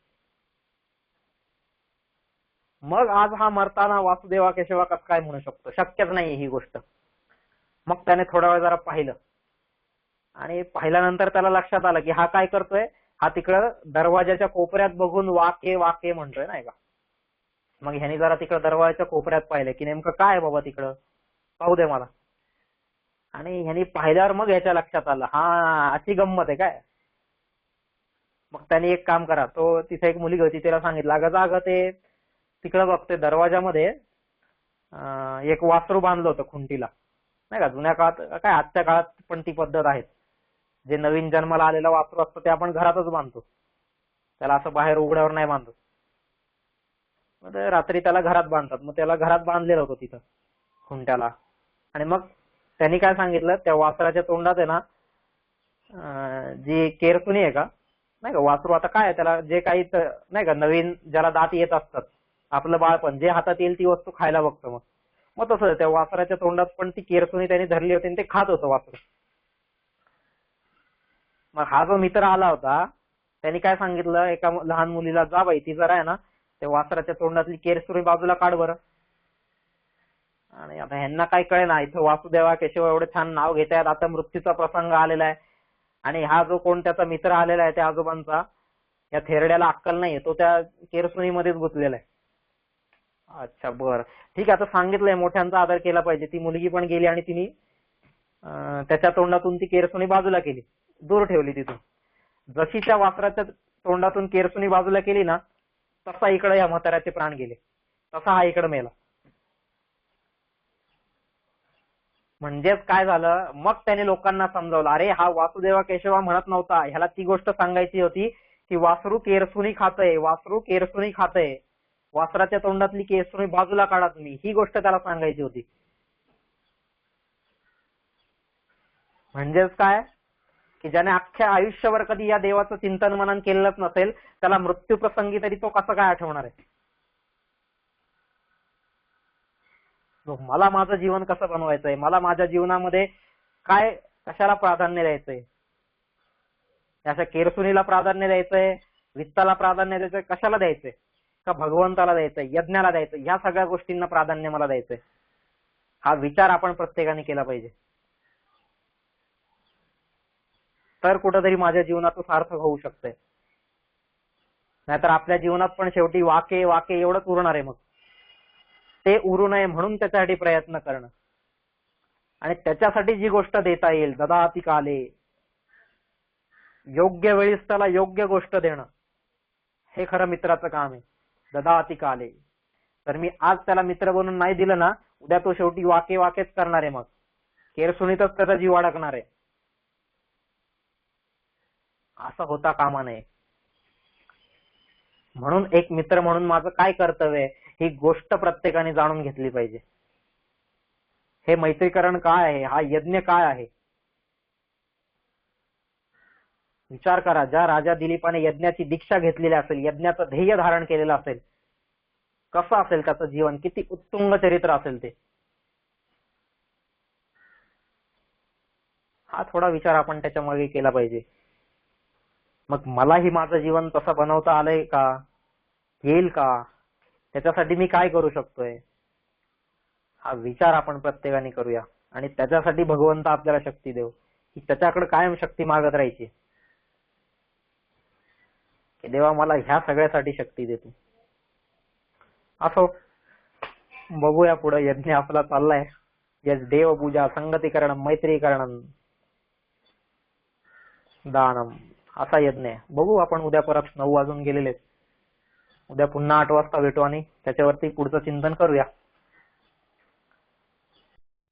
मग आज हा मरताना वासुदेवा केशवा कसं काय म्हणू शकतो, शक्यच नाहीये ही गोष्ट. मग त्याने थोडा वेळ जरा पाहिलं आणि पाहिल्यानंतर त्याला लक्षात आलं की हा काय करतोय, हा तिकडं दरवाजाच्या कोपऱ्यात बघून वाके म्हणतोय, नाही का. मग ह्यानी जरा तिकडं दरवाजाच्या कोपऱ्यात पाहिलं की नेमकं काय बाबा तिकडं, पाहू दे मला. आणि ह्यानी पाहिल्यावर मग ह्याच्या लक्षात आलं, हा अशी गंमत आहे काय. मग त्याने एक काम करा, तो तिथे एक मुलगी होती, तिला सांगितलं, अगं जाग ते तिकडं बघते दरवाजामध्ये एक वासरू बांधलं होतं खुंटीला, नाही का. जुन्या काळात काय, आजच्या काळात पण ती पद्धत आहे. जे नवीन जन्माला आलेला वासरू असतं ते आपण घरातच बांधतो, त्याला असं बाहेर उघड्यावर नाही बांधतो. मग रात्री त्याला घरात बांधतात, मग त्याला घरात बांधलेलं होतं तिथं खुंट्याला. आणि मग त्यांनी काय सांगितलं, त्या वासराच्या तोंडात आहे ना जी केरसुणी आहे का, नाही का, वासरू आता काय त्याला जे काही नाही का नवीन ज्याला दात येत असतात, आपलं बाळपण जे हातात येईल ती वस्तू खायला बघतं. मग तसं त्या वासराच्या तोंडात पण ती केरसुणी त्यांनी धरली होती आणि ते खात होतं वासरू. मग हा जो मित्र आला होता त्यांनी काय सांगितलं, एका लहान मुलीला, जा बाई ती जरा आहे ना त्या वासराच्या तोंडातली केरसुणी बाजूला काढ बरं. आणि आता ह्यांना काय कळेना, इथं वासुदेवा केशव एवढे छान नाव घेत आहेत, आता मृत्यूचा प्रसंग आलेला आहे आणि हा जो कोण त्याचा मित्र आलेला आहे त्या आजोबांचा, या थेरड्याला अक्कल नाहीये, तो त्या केरसुणीमध्येच गुंतलेला आहे. अच्छा बरं ठीक आहे, आता सांगितलंय मोठ्यांचा आदर केला पाहिजे. ती मुलगी पण गेली आणि तिने त्याच्या तोंडातून ती केरसुणी बाजूला केली, दूर ठेवली तिथून. जशी त्या वासराच्या तोंडातून केरसुणी बाजूला केली ना, तसा इकडे या म्हाताऱ्याचे प्राण गेले, तसा हा इकडे मेला. म्हणजेच काय झालं, मग त्याने लोकांना समजावलं, अरे हा वासुदेवा केशवा म्हणत नव्हता, ह्याला ती गोष्ट सांगायची होती की वासरू केरसुणी खातंय, वासरू केरसुणी खातंय, वासराच्या तोंडातली केरसुणी बाजूला काढा तुम्ही, ही गोष्ट त्याला सांगायची होती. म्हणजेच काय की ज्याने अख्ख्या आयुष्यभर कधी या देवाचं चिंतन मनन केलेलंच नसेल, त्याला मृत्यू प्रसंगी तरी तो कसं काय आठवणार आहे. मला माझं जीवन कसं बनवायचंय, मला माझ्या जीवनामध्ये काय कशाला प्राधान्य द्यायचंय, अशा केरसुनीला प्राधान्य द्यायचंय, वित्ताला प्राधान्य द्यायचंय, कशाला द्यायचंय, का भगवंताला द्यायचंय, यज्ञाला द्यायचंय, ह्या सगळ्या गोष्टींना प्राधान्य मला द्यायचंय. हा विचार आपण प्रत्येकाने केला पाहिजे, तर कुठंतरी माझ्या जीवनात सार्थक होऊ शकतंय. नाहीतर आपल्या जीवनात पण शेवटी वाके एवढंच उरणार आहे. मग ते उरू नये म्हणून त्याच्यासाठी प्रयत्न करणं, आणि त्याच्यासाठी जी गोष्ट देता येईल, ददाति काले, योग्य वेळीस त्याला योग्य गोष्ट देणं, हे खरं मित्राचं काम आहे. ददाति काले, तर मी आज त्याला मित्र बनून नाही दिलं ना, उद्या तो शेवटी वाकेच करणार आहे, मग केरसुणीतच त्याचा जीव अडकणार आहे. असं होता कामा नये. म्हणून एक मित्र म्हणून माझं काय कर्तव्य आहे, ही गोष्ट प्रत्येकाने जाणून घेतली पाहिजे. हे मैत्रीकरण काय आहे, हा यज्ञ काय आहे. विचार करा, ज्या राजा दिलीपाने यज्ञाची दीक्षा घेतलेली असेल, यज्ञाचं ध्येय धारण केलेलं असेल, कसं असेल त्याचं जीवन, किती उत्तुंग चरित्र असेल ते. हा थोडा विचार आपण त्याच्या मागे केला पाहिजे. मग मलाही माझं जीवन तसं बनवता आलंय का, येईल का, त्याच्यासाठी मी काय करू शकतोय, हा विचार आपण प्रत्येकाने करूया. आणि त्याच्यासाठी भगवंत आपल्याला शक्ती देव, की त्याच्याकडे कायम शक्ती मागत राहायची, की देवा मला ह्या सगळ्यासाठी शक्ती देतो. असो, बघूया पुढे. यज्ञ आपला चाललाय. यस देवपूजा, संगतीकरणम, मैत्रीकरणम, दानम, असा यज्ञ आहे. बघू आपण उद्या परत. 9 वाजून गेलेले. उद्या पुन्हा 8 वाजता भेटू आणि त्याच्यावरती पुढचं चिंतन करूया.